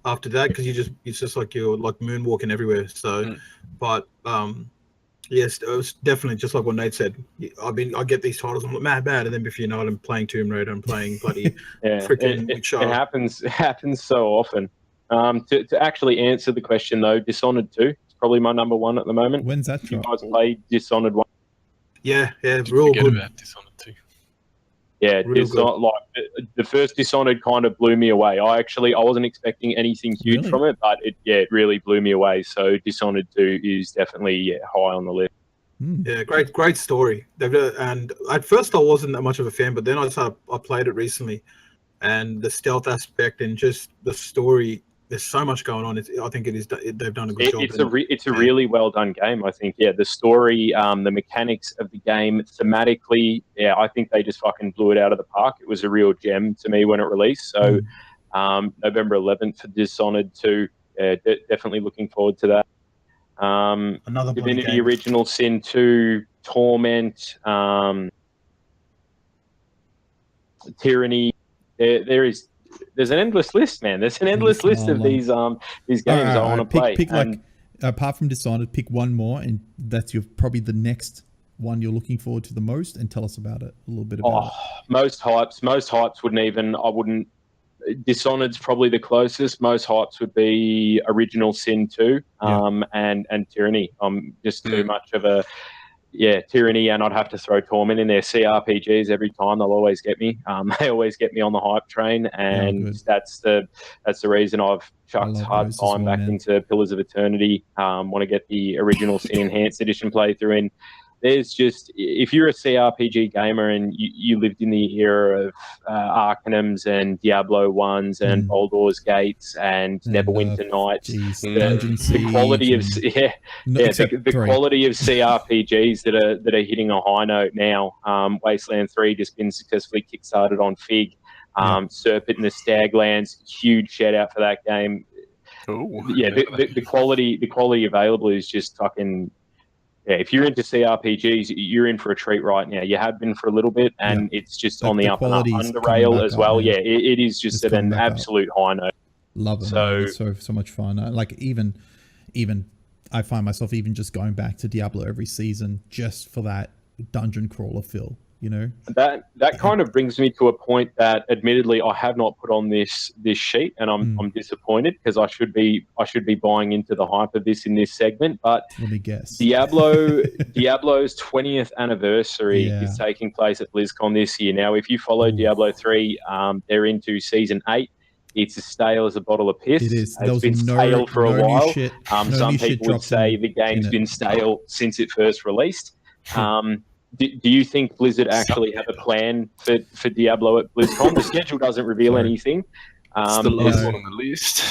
after that, because it's just like you're like moonwalking everywhere. So, but yes, it was definitely just like what Nate said. I get these titles, I'm like mad bad, and then before you know it, I'm playing Tomb Raider, I'm playing bloody freaking Witcher. It happens so often. To actually answer the question though, Dishonored 2 is probably my number one at the moment. When's that drop? You guys played Dishonored 1? Yeah, real good. About Dishonored 2. Yeah, the first Dishonored kind of blew me away. I wasn't expecting anything huge from it, but it really blew me away. So Dishonored 2 is definitely high on the list. Yeah, great story. And at first I wasn't that much of a fan, but then I played it recently, and the stealth aspect and just the story. There's so much going on. I think they've done a good job. It's a really well done game. I think. Yeah, the story, the mechanics of the game, thematically, I think they just fucking blew it out of the park. It was a real gem to me when it released. So, November 11th for Dishonored 2. Definitely looking forward to that. Another Divinity Original Sin 2, Torment, Tyranny. There's an endless list, man. There's an endless list of these games I want to play. Pick apart from Dishonored, pick one more, and that's probably the next one you're looking forward to the most, and tell us about it a little bit about it. Most hypes wouldn't. Dishonored's probably the closest. Most hypes would be Original Sin 2, and Tyranny. I'm just too much of a Tyranny, and I'd have to throw Torment in there. CRPGs every time, they'll always get me. They always get me on the hype train, and that's the reason I've chucked hard time back into Pillars of Eternity. Want to get the Original Sin Enhanced Edition playthrough in. There's just, if you're a CRPG gamer and you lived in the era of Arcanum's and Diablo 1s and Baldur's Gates and Neverwinter Nights, the quality of the quality of CRPGs that are hitting a high note now. Wasteland 3 just been successfully kickstarted on Fig. Serpent and the Staglands, huge shout out for that game. Ooh, the quality available is just fucking. Yeah, if you're into CRPGs, you're in for a treat right now. You have been for a little bit, and it's just on the up and up under rail as well. Yeah, it is just at an absolute high note. Love it. So much fun. Like even I find myself even just going back to Diablo every season just for that dungeon crawler feel. You know, that kind of brings me to a point that, admittedly, I have not put on this sheet, and I'm disappointed because I should be buying into the hype of this in this segment. But let me guess, Diablo's 20th anniversary is taking place at BlizzCon this year. Now, if you follow Diablo 3, they're into season 8. It's as stale as a bottle of piss. It is. It's been stale for a while. Some people would say the game's been stale since it first released. Do you think Blizzard actually have a plan for Diablo at BlizzCon? The schedule doesn't reveal anything. It's the last one on the list.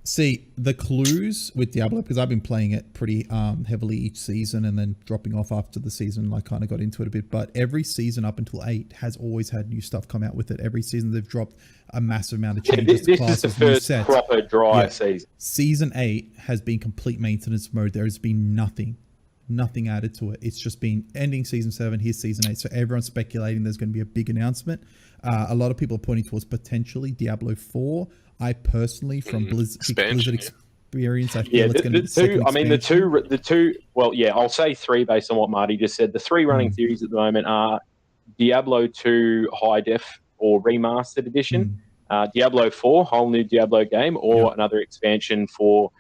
See, the clues with Diablo, because I've been playing it pretty heavily each season and then dropping off after the season, I kind of got into it a bit. But every season up until 8 has always had new stuff come out with it. Every season they've dropped a massive amount of changes to classes, is the first new sets. proper dry season. Season 8 has been complete maintenance mode. There has been nothing added to it. It's just been ending season 7, here's season 8. So everyone's speculating there's going to be a big announcement. A lot of people are pointing towards potentially Diablo 4. I personally, from Blizzard experience, I feel it's going to be the two. Well, yeah, I'll say 3 based on what Marty just said. The 3 running theories at the moment are Diablo 2 High Def or Remastered Edition, Diablo 4 whole new Diablo game, or another expansion for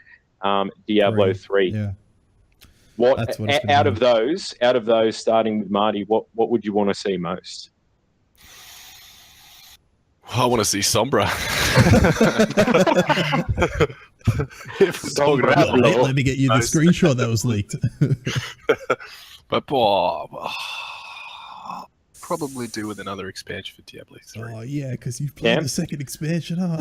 Diablo 3. Yeah. What out of those, starting with Marty, what would you want to see most? I want to see Sombra. Let me get you the screenshot that was leaked. But probably do with another expansion for Diablo 3. Oh yeah, because you've played the second expansion, huh?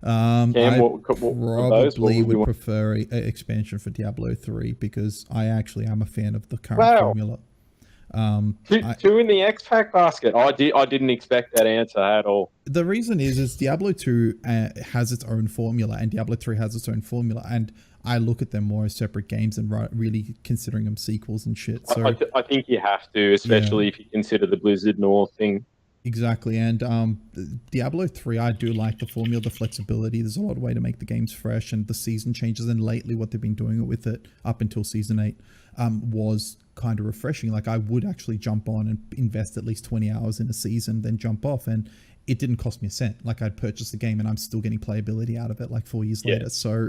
Cam, I what probably would prefer an expansion for Diablo 3 because I actually am a fan of the current formula. Two in the X-Pack basket. I didn't expect that answer at all. The reason is Diablo 2 has its own formula and Diablo 3 has its own formula, and I look at them more as separate games and really considering them sequels and shit. So I think you have to, especially if you consider the Blizzard North thing. Exactly, and Diablo 3, I do like the formula, the flexibility. There's a lot of way to make the games fresh, and the season changes, and lately what they've been doing with it up until season 8 was kind of refreshing. Like I would actually jump on and invest at least 20 hours in a season, then jump off, and it didn't cost me a cent. Like I'd purchased the game and I'm still getting playability out of it like 4 years later. So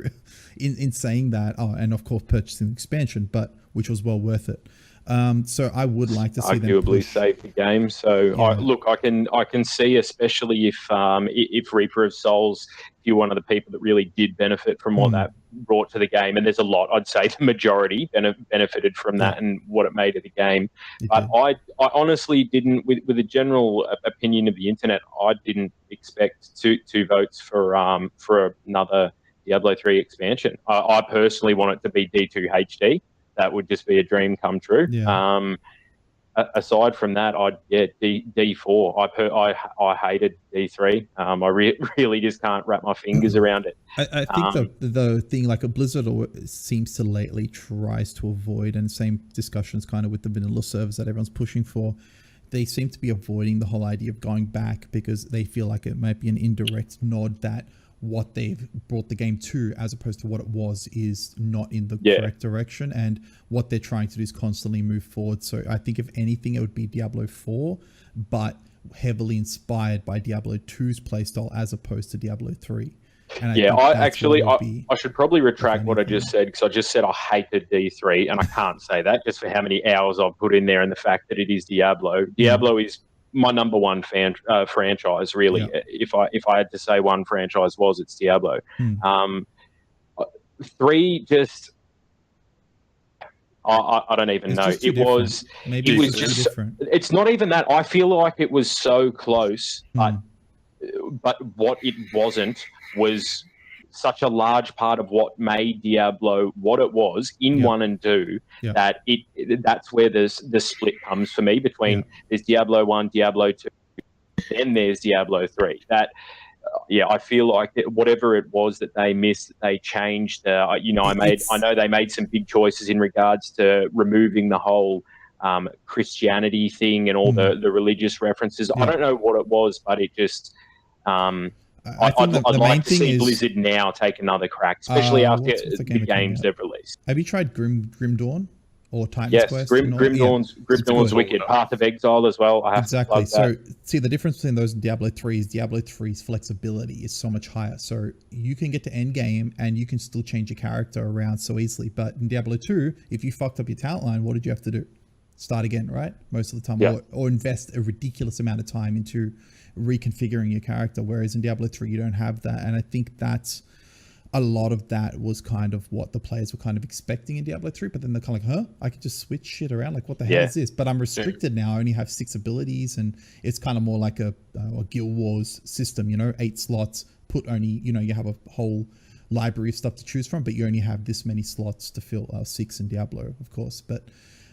in saying that, and of course purchasing the expansion, but which was well worth it. So I would like to see them arguably save the game. So I can see, especially if Reaper of Souls, if you're one of the people that really did benefit from what that brought to the game, and there's a lot, I'd say the majority benefited from that and what it made of the game. But I honestly didn't, with the general opinion of the internet, I didn't expect two votes for another Diablo 3 expansion. I personally want it to be D2 HD. That would just be a dream come true. Yeah. Aside from that, I'd get D4. I hated D3. I really just can't wrap my fingers around it. I think the thing, like a Blizzard seems to lately tries to avoid, and same discussions kind of with the vanilla servers that everyone's pushing for. They seem to be avoiding the whole idea of going back because they feel like it might be an indirect nod that what they've brought the game to as opposed to what it was is not in the correct direction, and what they're trying to do is constantly move forward. So I think if anything, it would be Diablo 4, but heavily inspired by Diablo 2's playstyle as opposed to Diablo 3. And I should probably retract what I just said, because I just said I hated D3, and I can't say that just for how many hours I've put in there and the fact that it is Diablo. Diablo is my number one franchise, really. Yeah. If I had to say one franchise it's Diablo. 3 just I don't even know. It was just different. It's not even that. I feel like it was so close, but what it wasn't was such a large part of what made Diablo what it was in 1 and 2 that that's where the split comes for me between there's Diablo 1, Diablo 2, then there's Diablo 3. That I feel like whatever it was that they missed, they changed. I know they made some big choices in regards to removing the whole Christianity thing and all the religious references. I don't know what it was, but it just I'd like to see Blizzard now take another crack, especially after the games they've released. Have you tried Grim Dawn or Titan's Quest? Yes, Grim Dawn's wicked. Path of Exile as well. Exactly. So see, the difference between those and Diablo 3 is Diablo 3's flexibility is so much higher. So you can get to end game and you can still change your character around so easily. But in Diablo 2, if you fucked up your talent line, what did you have to do? Start again, right? Most of the time, or invest a ridiculous amount of time into reconfiguring your character, whereas in Diablo 3 you don't have that. And I think that's a lot of that was kind of what the players were kind of expecting in Diablo 3, but then they're kind of like, huh, I could just switch shit around. Like, what the hell is this? But I'm restricted now. I only have 6 abilities, and it's kind of more like a Guild Wars system, 8 slots, put only, you have a whole library of stuff to choose from, but you only have this many slots to fill. 6 in Diablo, of course. But,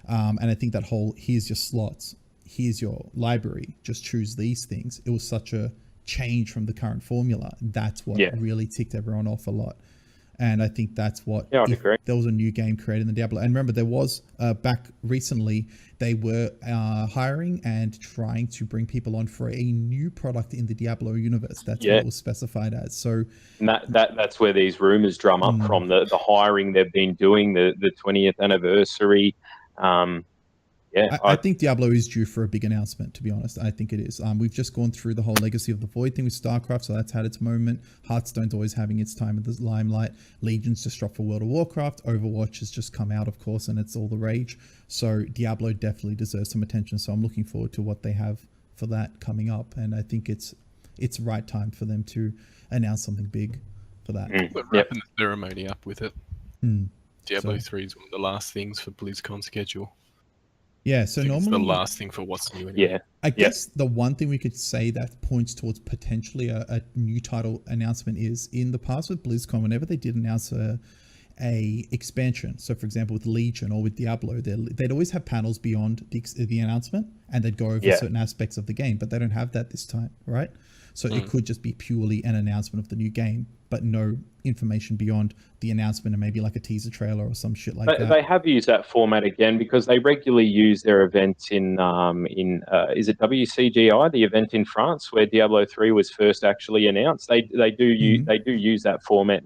and I think that whole, here's your slots, here's your library, just choose these things. It was such a change from the current formula. That's what really ticked everyone off a lot. And I think that's what, if there was a new game created in the Diablo. And remember, there was back recently, they were hiring and trying to bring people on for a new product in the Diablo universe. That's what it was specified as. So and that's where these rumors drum up from, the hiring they've been doing, the 20th anniversary. I think Diablo is due for a big announcement, to be honest. I think it is. We've just gone through the whole Legacy of the Void thing with StarCraft, so that's had its moment. Hearthstone's always having its time in the limelight. Legion's just dropped for World of Warcraft. Overwatch has just come out, of course, and it's all the rage. So Diablo definitely deserves some attention, so I'm looking forward to what they have for that coming up, and I think it's right time for them to announce something big for that. But wrapping the ceremony up with it. Diablo 3 is one of the last things for BlizzCon schedule. Yeah, so normally it's the last thing for what's new. Anyway. I guess the one thing we could say that points towards potentially a new title announcement is, in the past with BlizzCon, whenever they did announce a expansion, so for example with Legion or with Diablo, they'd always have panels beyond the announcement, and they'd go over certain aspects of the game, but they don't have that this time, right? So it could just be purely an announcement of the new game, but no information beyond the announcement, and maybe like a teaser trailer or some shit like that. They have used that format again, because they regularly use their events in is it WCGI, the event in France where Diablo 3 was first actually announced. They do use that format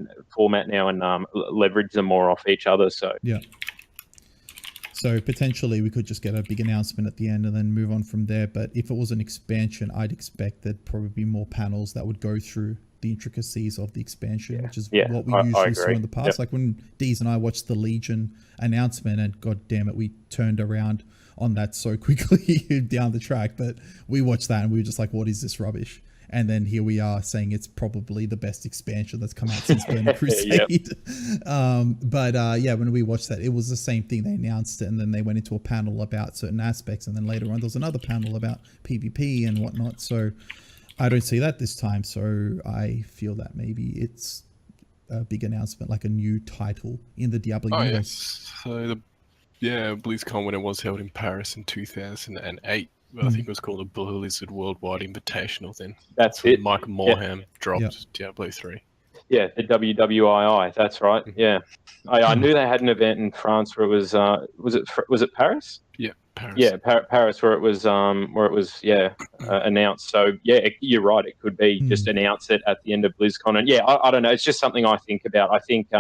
now and leverage them more off each other. So So potentially we could just get a big announcement at the end and then move on from there. But if it was an expansion, I'd expect there'd probably be more panels that would go through the intricacies of the expansion, which is what we usually saw in the past. Like when Deez and I watched the Legion announcement, and god damn it, we turned around on that so quickly down the track. But we watched that and we were just like, what is this rubbish? And then here we are saying it's probably the best expansion that's come out since Burning Crusade. When we watched that, it was the same thing. They announced it, and then they went into a panel about certain aspects, and then later on there was another panel about PvP and whatnot. So I don't see that this time. So I feel that maybe it's a big announcement, like a new title in the Diablo universe. So BlizzCon, when it was held in Paris in 2008, I think it was called the Blizzard Worldwide Invitational then. That's it. Michael Morhaime dropped Diablo 3. Yeah, the WWII. That's right. Yeah, I knew they had an event in France where it was it Paris? Yeah, Paris. Yeah, Paris, where it was announced. So yeah, you're right. It could be just announce it at the end of BlizzCon, and I don't know. It's just something I think about. I think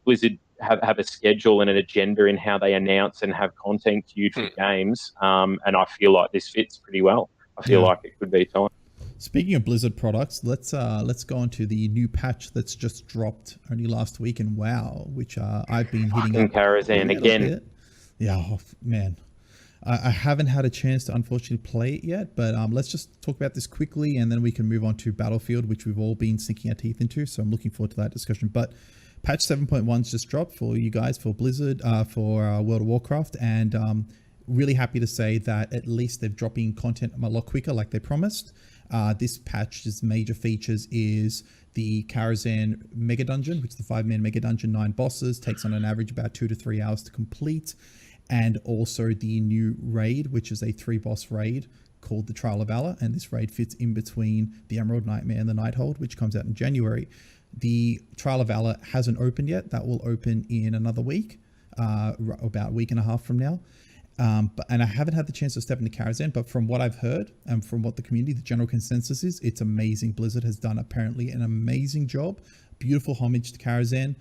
Blizzard have a schedule and an agenda in how they announce and have content queued for games, and I feel like this fits pretty well. I feel like it could be time. Speaking of Blizzard products, let's go on to the new patch that's just dropped only last week in WoW, which I've been hitting up Karazhan again. Yeah, man. I haven't had a chance to unfortunately play it yet, but let's just talk about this quickly, and then we can move on to Battlefield, which we've all been sinking our teeth into. So I'm looking forward to that discussion. But patch 7.1's just dropped for you guys, for Blizzard, for World of Warcraft, and really happy to say that at least they're dropping content a lot quicker like they promised. This patch's major features is the Karazhan Mega Dungeon, which is the 5-man Mega Dungeon, 9 bosses, takes on an average about 2 to 3 hours to complete, and also the new raid, which is a 3-boss raid called the Trial of Valor, and this raid fits in between the Emerald Nightmare and the Nighthold, which comes out in January. The Trial of Valor hasn't opened yet. That will open in another week, about a week and a half from now. And I haven't had the chance to step into Karazhan, but from what I've heard and from what the community, the general consensus is, it's amazing. Blizzard has done apparently an amazing job. Beautiful homage to Karazhan.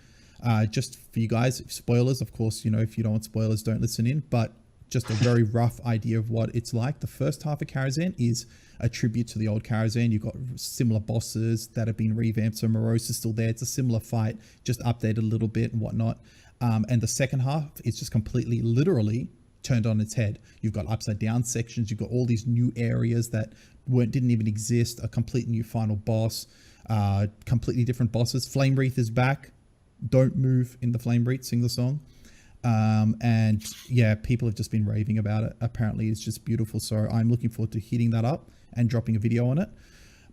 Just for you guys, spoilers, of course, if you don't want spoilers, don't listen in, but just a very rough idea of what it's like. The first half of Karazhan is a tribute to the old Karazhan. You've got similar bosses that have been revamped. So Morose is still there. It's a similar fight, just updated a little bit and whatnot. And the second half is just completely literally turned on its head. You've got upside down sections. You've got all these new areas that didn't even exist. A completely new final boss. Completely different bosses. Flame Wreath is back. Don't move in the Flame Wreath. Sing the song. And yeah, people have just been raving about it. Apparently, it's just beautiful. So I'm looking forward to hitting that up and dropping a video on it.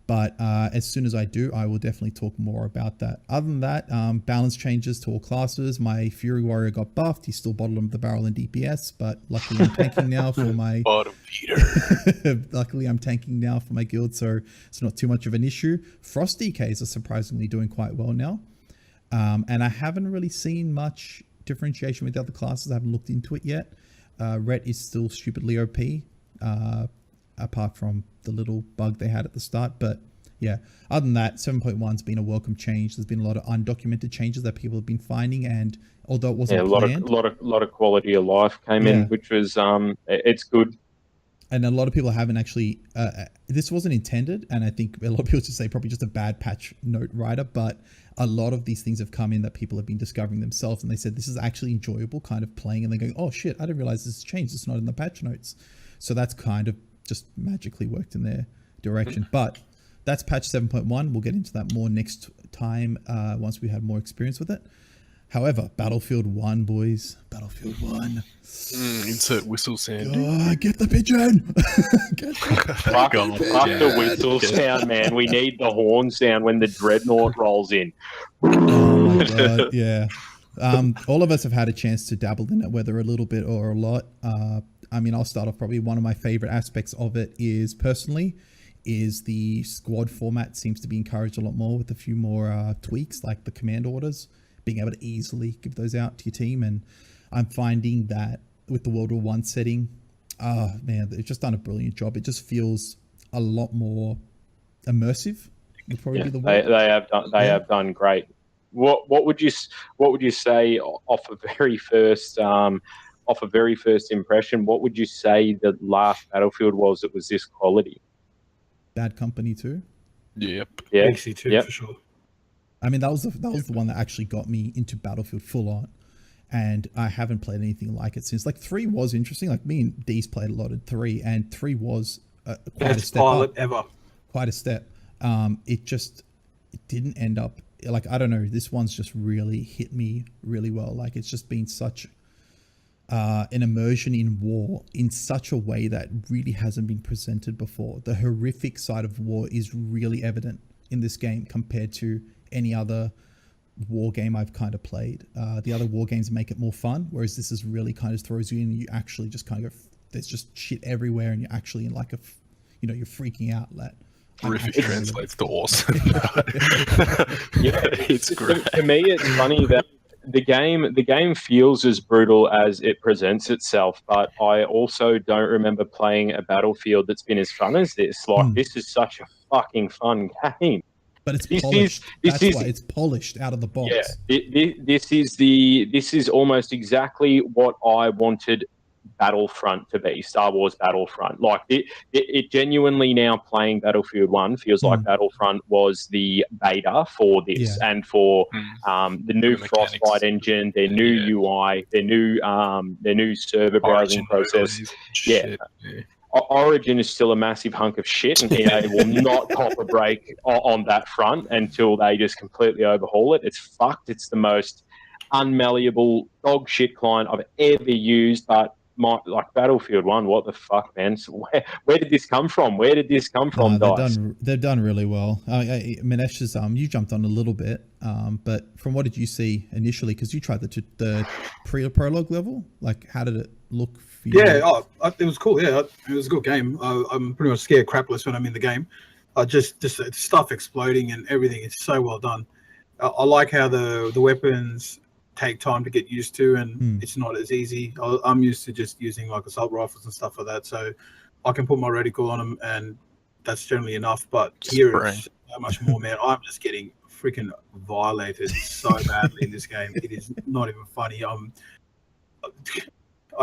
But as soon as I do, I will definitely talk more about that. Other than that, balance changes to all classes. My Fury Warrior got buffed. He's still bottom of the barrel in DPS, but luckily I'm tanking now for my Bottom feeder. luckily I'm tanking now for my guild, so it's not too much of an issue. Frost DKs are surprisingly doing quite well now. And I haven't really seen much differentiation with the other classes. I haven't looked into it yet. Ret is still stupidly OP. Apart from the little bug they had at the start. But yeah, other than that, 7.1's been a welcome change. There's been a lot of undocumented changes that people have been finding, and although it wasn't planned, a lot of quality of life came in, which was it's good. And a lot of people haven't actually this wasn't intended, and I think a lot of people just say probably just a bad patch note writer, but a lot of these things have come in that people have been discovering themselves, and they said this is actually enjoyable kind of playing, and they're going, oh shit, I didn't realize this has changed, it's not in the patch notes. So that's kind of just magically worked in their direction. But that's patch 7.1. We'll get into that more next time once we have more experience with it. However, Battlefield 1, boys. Battlefield 1. Insert whistle sound. Oh, get the pigeon! Fuck the whistle sound, man. We need the horn sound when the dreadnought rolls in. Oh my god, yeah. All of us have had a chance to dabble in it, whether a little bit or a lot. I mean, I'll start off probably one of my favorite aspects of it is the squad format seems to be encouraged a lot more with a few more tweaks, like the command orders, being able to easily give those out to your team. And I'm finding that with the World War I setting, man, they've just done a brilliant job. It just feels a lot more immersive. Would probably be the word. They have done great. What would you say off a very first impression? What would you say the last Battlefield was that was this quality? Bad Company 2. Yep. Yeah. BC2 for sure. I mean, that was the one that actually got me into Battlefield full on, and I haven't played anything like it since. Like 3 was interesting. Like me and Deez played a lot of 3, and 3 was quite a step pilot up. ever. Quite a step. It didn't end up like, I don't know. This one's just really hit me really well. Like it's just been such an immersion in war in such a way that really hasn't been presented before. The horrific side of war is really evident in this game compared to any other war game I've kind of played. The other war games make it more fun, whereas this is really kind of throws you in and you actually just kind of go, there's just shit everywhere and you're actually in like you're freaking out. Horrific translates to awesome. Yeah, it's great. To me, it's funny that the game feels as brutal as it presents itself, but I also don't remember playing a Battlefield that's been as fun as this. Like this is such a fucking fun game. But it's polished. That's why it's polished out of the box. Yeah, this is almost exactly what I wanted Battlefront to be, Star Wars Battlefront. Like it genuinely now playing Battlefield 1 feels like Battlefront was the beta for this and for the new Frostbite engine, their new UI, their new server browsing process. Origin is still a massive hunk of shit, and EA will not cop a break on that front until they just completely overhaul it. It's fucked. It's the most unmalleable dog shit client I've ever used, but like Battlefield 1, what the fuck, man? So where did this come from? Where did this come from, Dice? They've done really well. Manesh's, you jumped on a little bit, but from what did you see initially? Because you tried the prologue level. Like, how did it look for you? Yeah, it was cool. Yeah, it was a good game. I'm pretty much scared crapless when I'm in the game. Just stuff exploding and everything. It's so well done. I like how the weapons take time to get used to, and it's not as easy. I'm used to just using like assault rifles and stuff like that, so I can put my reticle on them and that's generally enough. But here it's so much more, man. I'm just getting freaking violated so badly in this game. It is not even funny. I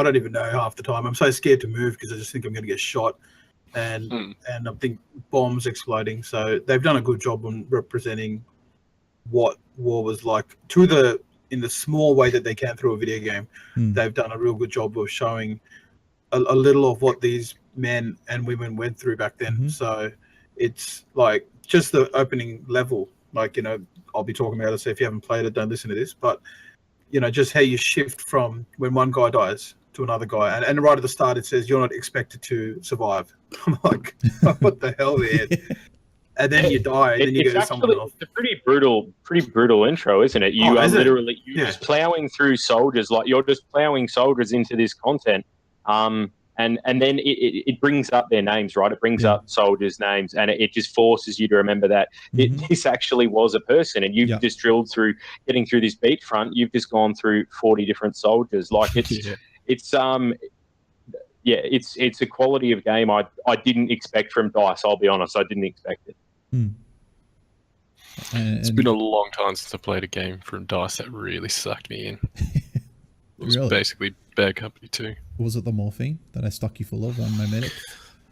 don't even know half the time. I'm so scared to move because I just think I'm going to get shot, and I think bombs exploding. So they've done a good job on representing what war was like in the small way that they can through a video game. They've done a real good job of showing a little of what these men and women went through back then. Mhm. So it's like just the opening level. Like, you know, I'll be talking about it. So if you haven't played it, don't listen to this. But, you know, just how you shift from when one guy dies to another guy. And right at the start, it says you're not expected to survive. I'm like, what the hell, man? And then you die, and then you go to someone else. It's a pretty brutal intro, isn't it? You are literally just plowing through soldiers, like you're just plowing soldiers into this content. And then it brings up their names, right? It brings up soldiers' names, and it just forces you to remember that this actually was a person, and you've just drilled through, getting through this beachfront. You've just gone through 40 different soldiers. Like it's a quality of game I didn't expect from DICE. I'll be honest, I didn't expect it. It's been a long time since I played a game from DICE that really sucked me in. It was basically Bad Company 2. Was it the morphine that I stuck you full of on my medic?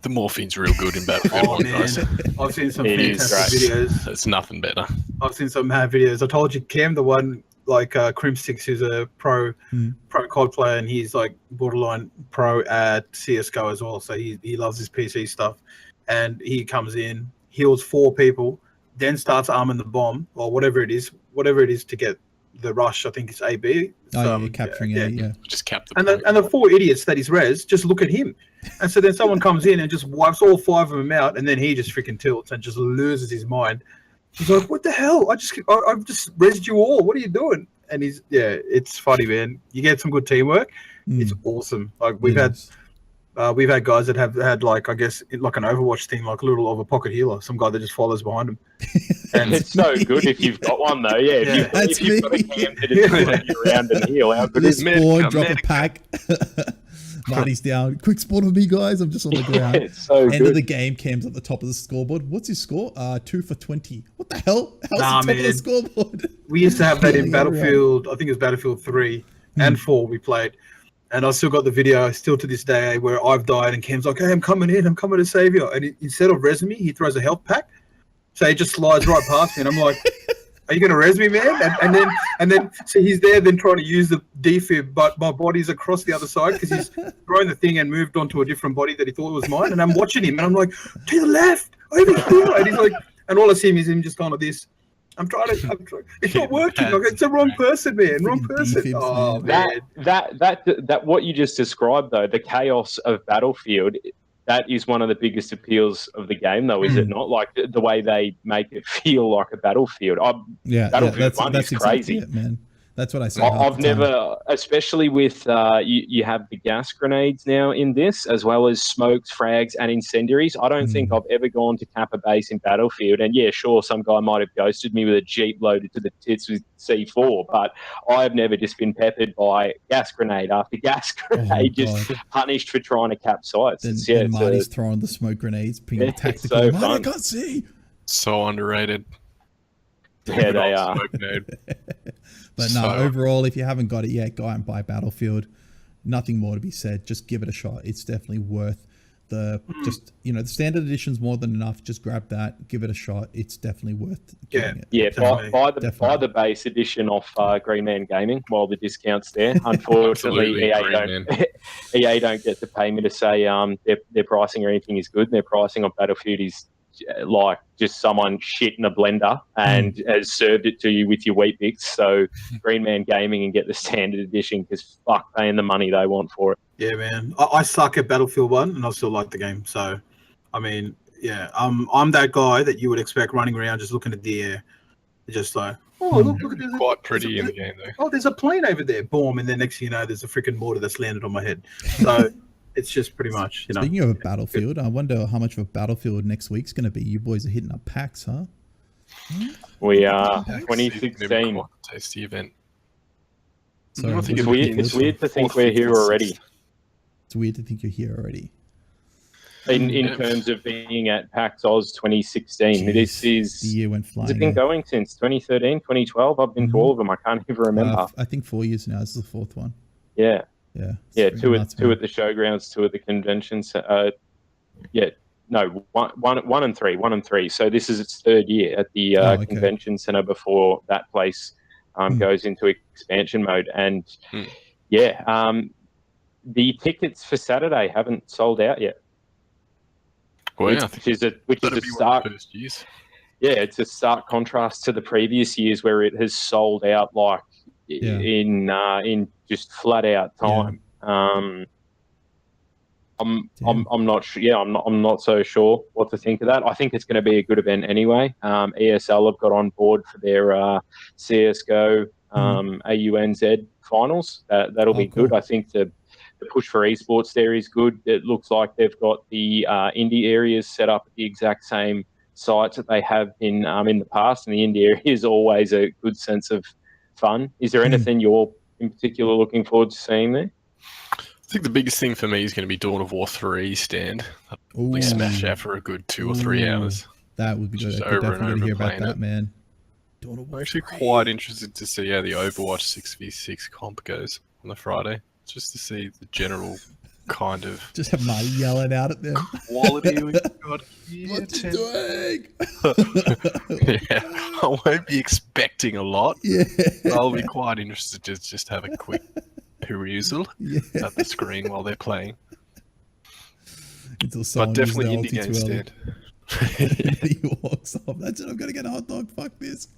The morphine's real good in Battlefield 1, guys. I've seen some fantastic videos. It's nothing better. I've seen some mad videos. I told you, Cam, the one like Crimsticks, who's a pro COD player, and he's like borderline pro at CS:GO as well. So he loves his PC stuff, and he comes in, heals 4 people, then starts arming the bomb or whatever it is to get the rush. I think it's AB. You're capturing A, yeah. Just cap the and the 4 idiots that he's res just look at him. And so then someone comes in and just wipes all 5 of them out, and then he just freaking tilts and just loses his mind. He's like, what the hell? I've just resed you all. What are you doing? And it's funny, man. You get some good teamwork. It's awesome. Like we've had guys that have had, like, I guess like an Overwatch thing, like a little of a pocket healer, some guy that just follows behind him. And it's so good if you've got one, though. Yeah, if you've got a cam to just follow you around and heal, how good is it? Spawn, drop a pack. Marty's down. Quick spawn with me, guys. I'm just on the ground. It's so End of the game, Cam's at the top of the scoreboard. What's his score? 2 for 20. What the hell? How's the top of the scoreboard? We used to have that in Battlefield. I think it was Battlefield 3 and 4 we played. And I still got the video, still to this day, where I've died and Cam's like, hey, I'm coming to save you. And instead of resing me, he throws a health pack. So he just slides right past me. And I'm like, are you going to res me, man? And then so he's there then trying to use the defib, but my body's across the other side because he's thrown the thing and moved on to a different body that he thought was mine. And I'm watching him and I'm like, to the left, over here. And he's like, and all I see is him just going like this. I'm trying. It's not working. Like, it's the wrong person, man. Wrong person. Oh, man. That what you just described, though, the chaos of Battlefield, that is one of the biggest appeals of the game, though, is it not? Like the way they make it feel like a Battlefield. Battlefield 1 is crazy, exactly it, man. That's what I said. I've never, especially with you have the gas grenades now in this, as well as smokes, frags, and incendiaries. I don't think I've ever gone to cap a base in Battlefield. And yeah, sure, some guy might have ghosted me with a Jeep loaded to the tits with C4, but I've never just been peppered by gas grenade after gas grenade, just punished for trying to cap sites. Then Marty's throwing the smoke grenades, being tactical. So Marty, I can't see. So underrated. Yeah, they are. But no, overall, if you haven't got it yet, go out and buy Battlefield. Nothing more to be said. Just give it a shot. It's definitely worth the the standard edition's more than enough. Just grab that, give it a shot. It's definitely worth getting it. Yeah, buy the base edition off Green Man Gaming while the discount's there. Unfortunately, EA don't get to pay me to say their pricing or anything is good. Their pricing on Battlefield is like just someone shit in a blender and has served it to you with your wheat bix. So Green Man Gaming and get the standard edition because fuck paying the money they want for it. Yeah, man. I suck at Battlefield 1 and I still like the game. So, I mean, yeah, I'm that guy that you would expect running around just looking at the air. Just like, oh, look at this. Quite pretty in the game, though. Oh, there's a plane over there. Boom. And then next thing you know, there's a freaking mortar that's landed on my head. So it's just pretty much, Speaking of a Battlefield, I wonder how much of a Battlefield next week's going to be. You boys are hitting up PAX, huh? We are 2016. Tasty event. So it's weird to think we're here already. It's weird to think you're here already. In terms of being at PAX Aus 2016. Jeez, this is the year went flying. Has it been going since 2013, 2012? I've been to all of them. I can't even remember. I think 4 years now. This is the 4th one. Yeah. Yeah. Two at the showgrounds, 2 at the conventions. One and three. So this is its 3rd year at the convention center before that place goes into expansion mode. And the tickets for Saturday haven't sold out yet. Well, yeah, which is a stark first years. Yeah, it's a stark contrast to the previous years where it has sold out like in just flat out time. I'm not sure. Yeah, I'm not so sure what to think of that. I think it's going to be a good event anyway. ESL have got on board for their CS:GO AUNZ finals. That'll be good. I think the push for esports there is good. It looks like they've got the indie areas set up at the exact same sites that they have in the past, and the indie area is always a good sense of fun. Is there anything you're in particular looking forward to seeing there? I think the biggest thing for me is going to be Dawn of War 3 stand. I'll probably smash out for a good 2 or 3 hours. That would be good. I could definitely hear about that, man. Dawn of War I'm actually 3. quite interested to see how the Overwatch 6v6 comp goes on the Friday, just to see the general kind of just have Marty yelling out at them. Quality we've got here. What you doing? Yeah, I won't be expecting a lot. Yeah, I'll be quite interested to just have a quick perusal at the screen while they're playing. But definitely indie game stand. He walks off. That's it. I'm gonna get a hot dog. Fuck this.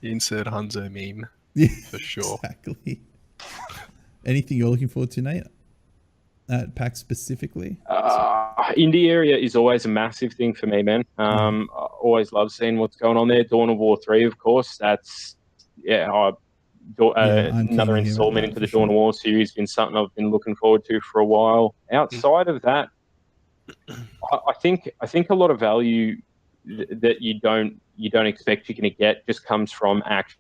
Insert Hanzo meme. Yeah, for sure. Exactly. Anything you're looking forward to, Nate? At PAX specifically? Indie area is always a massive thing for me, man. I always love seeing what's going on there. Dawn of War 3, of course. That's another installment into the Dawn of War series. Been something I've been looking forward to for a while. Outside of that, I think a lot of value that you don't expect you're going to get just comes from actually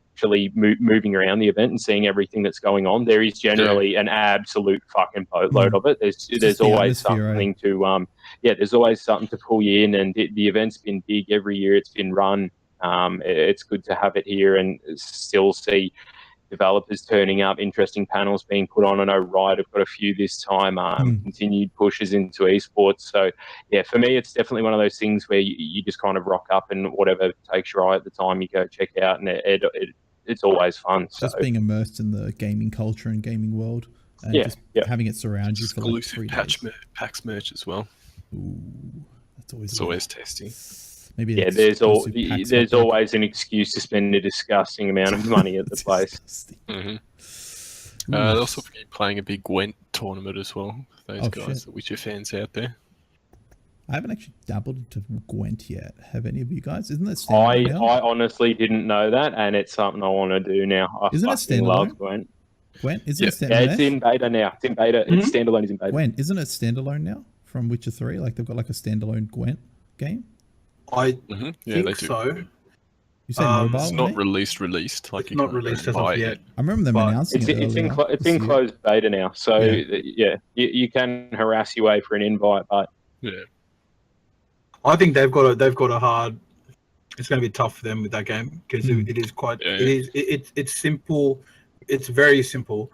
moving around the event and seeing everything that's going on. There is generally an absolute fucking boatload of it. There's always something to there's always something to pull you in, and the event's been big every year. It's been run. It's good to have it here and still see developers turning up, interesting panels being put on. I know Riot have got a few this time, continued pushes into esports. So, yeah, for me, it's definitely one of those things where you just kind of rock up and whatever takes your eye at the time, you go check out, and it's always fun. Just being immersed in the gaming culture and gaming world, and having it surround you for like 3 days. PAX merch as well. Ooh, that's always tasty. Maybe there's always an excuse to spend a disgusting amount of money at the place. They'll also be playing a big Gwent tournament as well. Those guys, the Witcher fans out there. I haven't actually dabbled into Gwent yet. Have any of you guys? Isn't that standalone now? I honestly didn't know that, and it's something I want to do now. Isn't it standalone? Love Gwent. Gwent? Isn't it standalone? Yeah, it's in beta now. It's in beta. It's standalone is in beta. Gwent, isn't it standalone now from Witcher 3? Like they've got like a standalone Gwent game? I think so. You say mobile? It's not released. Like it's not released as of yet. I remember them announcing it. It's in closed beta now, so you can harass your way for an invite, but I think they've got a hard. It's going to be tough for them with that game because it is quite. It's simple. It's very simple.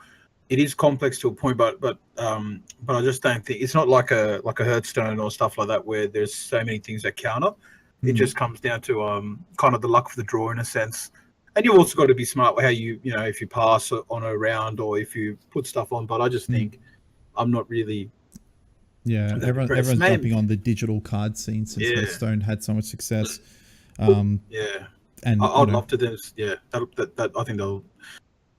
It is complex to a point, but I just don't think it's not like a Hearthstone or stuff like that where there's so many things that counter. It just comes down to kind of the luck of the draw in a sense, and you've also got to be smart with how you if you pass on a round or if you put stuff on. But I just think I'm not really. Yeah, everyone's jumping on the digital card scene since Hearthstone had so much success. And I'd love to do. Yeah, that I think they'll.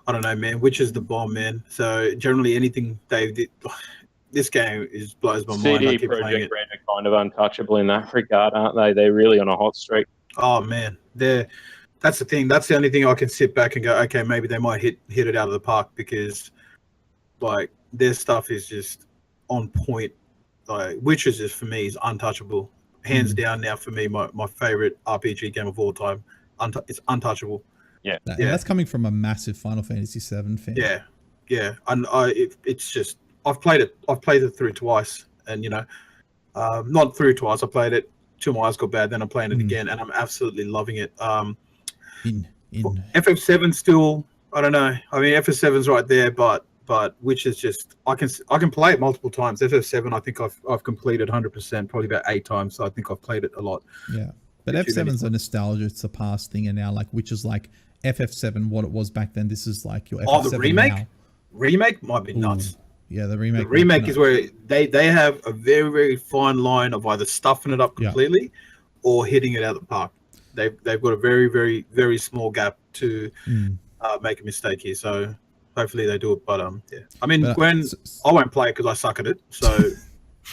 I don't know, man. Which is the bomb, man. So generally, anything they did, this game blows my mind. CD Projekt Red are kind of untouchable in that regard, aren't they? They're really on a hot streak. Oh man, that's the thing. That's the only thing I can sit back and go, okay, maybe they might hit it out of the park because, like, their stuff is just on point. Like, Witcher just for me is untouchable, hands down. Now for me, my favorite RPG game of all time. It's untouchable. Yeah. That's coming from a massive Final Fantasy VII fan. Yeah, and it's just I've played it through twice, and not through twice. I played it till my eyes got bad, then I'm playing it again, and I'm absolutely loving it. FF7 still, I don't know. I mean, FF7's right there, but which is just I can play it multiple times. FF7, I think I've completed 100%, probably about 8 times. So I think I've played it a lot. Yeah, but F7's a nostalgia. It's a past thing, and now which is like FF7, what it was back then. This is like your FF7 the remake. now. Remake might be nuts. Yeah, the remake. The remake is where they have a very, very fine line of either stuffing it up completely or hitting it out of the park. They've got a very, very, very small gap to make a mistake here. So hopefully they do it. But yeah, I mean, I won't play it because I suck at it. So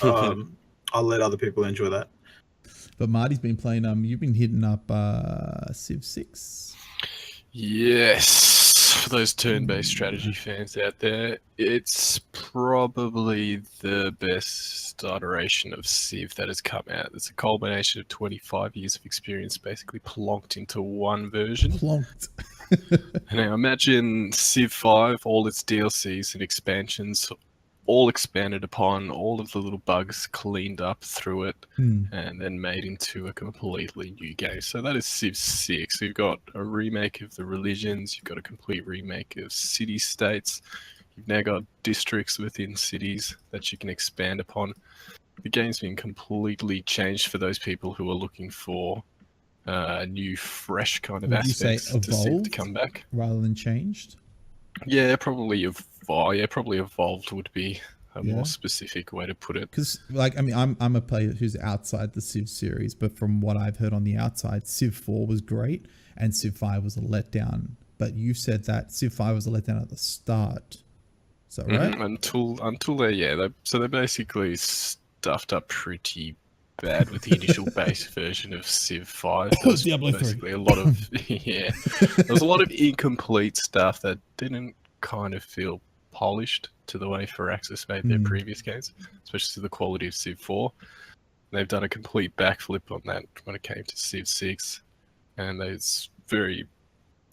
I'll let other people enjoy that. But Marty's been playing. You've been hitting up Civ 6. Yes. For those turn-based strategy fans out there, it's probably the best iteration of Civ that has come out. It's a culmination of 25 years of experience basically plonked into one version. Plonked. Now imagine Civ 5, all its DLCs and expansions, all expanded upon, all of the little bugs cleaned up through it, and then made into a completely new game. So that is Civ 6. You've got a remake of the religions, you've got a complete remake of city-states, you've now got districts within cities that you can expand upon. The game's been completely changed for those people who are looking for new, fresh kind of aspects to Civ to come back. Rather than changed? Yeah, probably evolved would be a more specific way to put it. Because, like, I mean, I'm a player who's outside the Civ series, but from what I've heard on the outside, Civ 4 was great and Civ 5 was a letdown. But you said that Civ 5 was a letdown at the start. Is that right? Until they basically stuffed up pretty bad with the initial base version of Civ 5. There was Diablo 3. basically a lot of there was a lot of incomplete stuff that didn't kind of feel polished to the way Firaxis made their previous games, especially to the quality of Civ 4. They've done a complete backflip on that when it came to Civ 6, and it's very,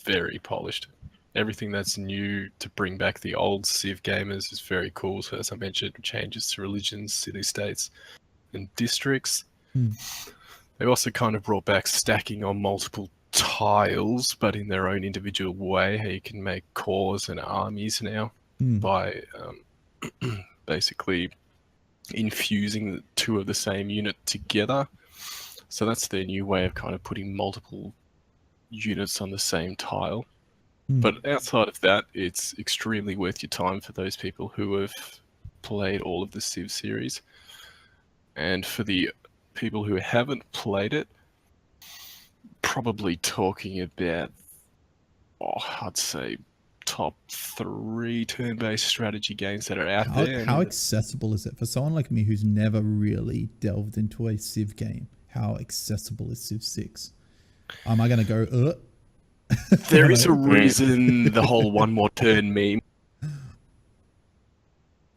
very polished. Everything that's new to bring back the old Civ gamers is very cool. So as I mentioned, changes to religions, city-states, and districts. They also kind of brought back stacking on multiple tiles, but in their own individual way. How you can make corps and armies now by basically infusing the two of the same unit together. So that's their new way of kind of putting multiple units on the same tile. But outside of that, it's extremely worth your time for those people who have played all of the Civ series. And for the people who haven't played it, probably talking about, I'd say, top 3 turn-based strategy games that are out there. How accessible is it for someone like me who's never really delved into a Civ game? How accessible is Civ 6? Am I going to go, There is a reason the whole one more turn meme.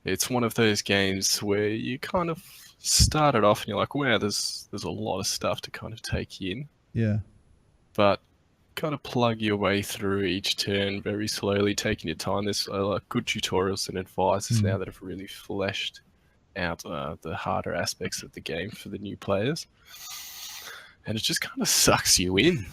It's one of those games where you kind of start it off and you're like, wow, there's a lot of stuff to kind of take in. Yeah. But kind of plug your way through each turn very slowly, taking your time. There's good tutorials and advices now that have really fleshed out the harder aspects of the game for the new players. And it just kind of sucks you in.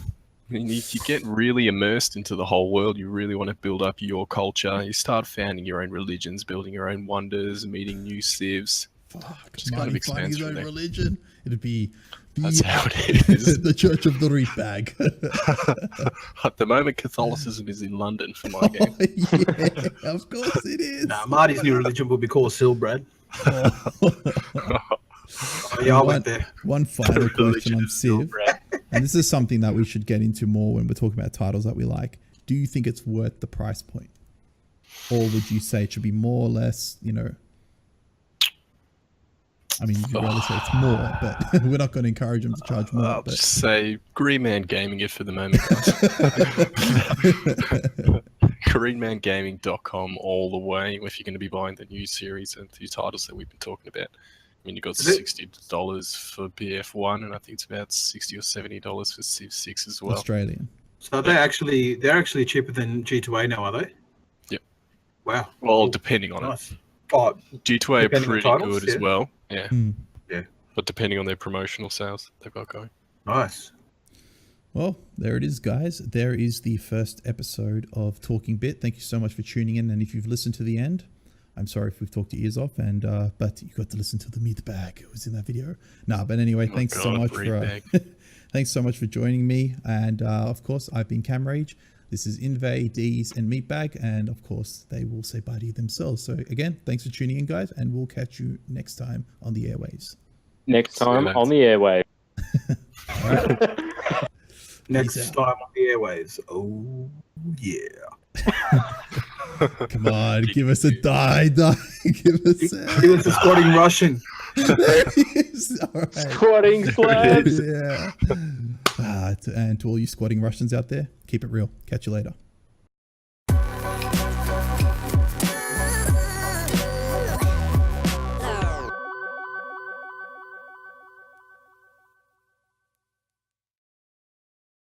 I mean, you get really immersed into the whole world. You really want to build up your culture. You start founding your own religions, building your own wonders, meeting new civs. Fuck, just kind of expands his from own there. religion. It'd be That's how it is. the Church of the Meatbagg. At the moment, Catholicism is in London for my game. Yeah, of course it is. Nah, Marty's new religion will be called Silbrad. Yeah, I went there. One final question on Civ, and this is something that we should get into more when we're talking about titles that we like. Do you think it's worth the price point? Or would you say it should be more or less, you know? I mean, you'd rather say it's more, but we're not going to encourage them to charge more. I'll just say Green Man Gaming it for the moment, guys. GreenManGaming.com all the way if you're going to be buying the new series and the titles that we've been talking about. I mean, you got $60 for BF1, and I think it's about $60 or $70 for Civ 6 as well. Australian. So they're actually cheaper than G2A now, are they? Yep. Wow. Well, Cool. depending on Nice. it. Oh, G2A are depending on pretty titles, good as well. Yeah. Yeah. But depending on their promotional sales they've got going. Nice. Well, there it is, guys. There is the first episode of Talking Bit. Thank you so much for tuning in. And if you've listened to the end, I'm sorry if we've talked your ears off, and but you got to listen to the Meatbagg who was in that video. But anyway, thanks so much for joining me. And of course, I've been camRage. This is Inveigh, Deez and Meatbagg, and of course they will say bye to you themselves. So again, thanks for tuning in, guys, and we'll catch you next time on the airwaves. Next time on the airway. All right. Next time on the airways. Oh yeah. Come on, give us a die. Give us a squatting Russian. There it is. All right. Squatting slabs. Yeah. And to all you squatting Russians out there, keep it real. Catch you later.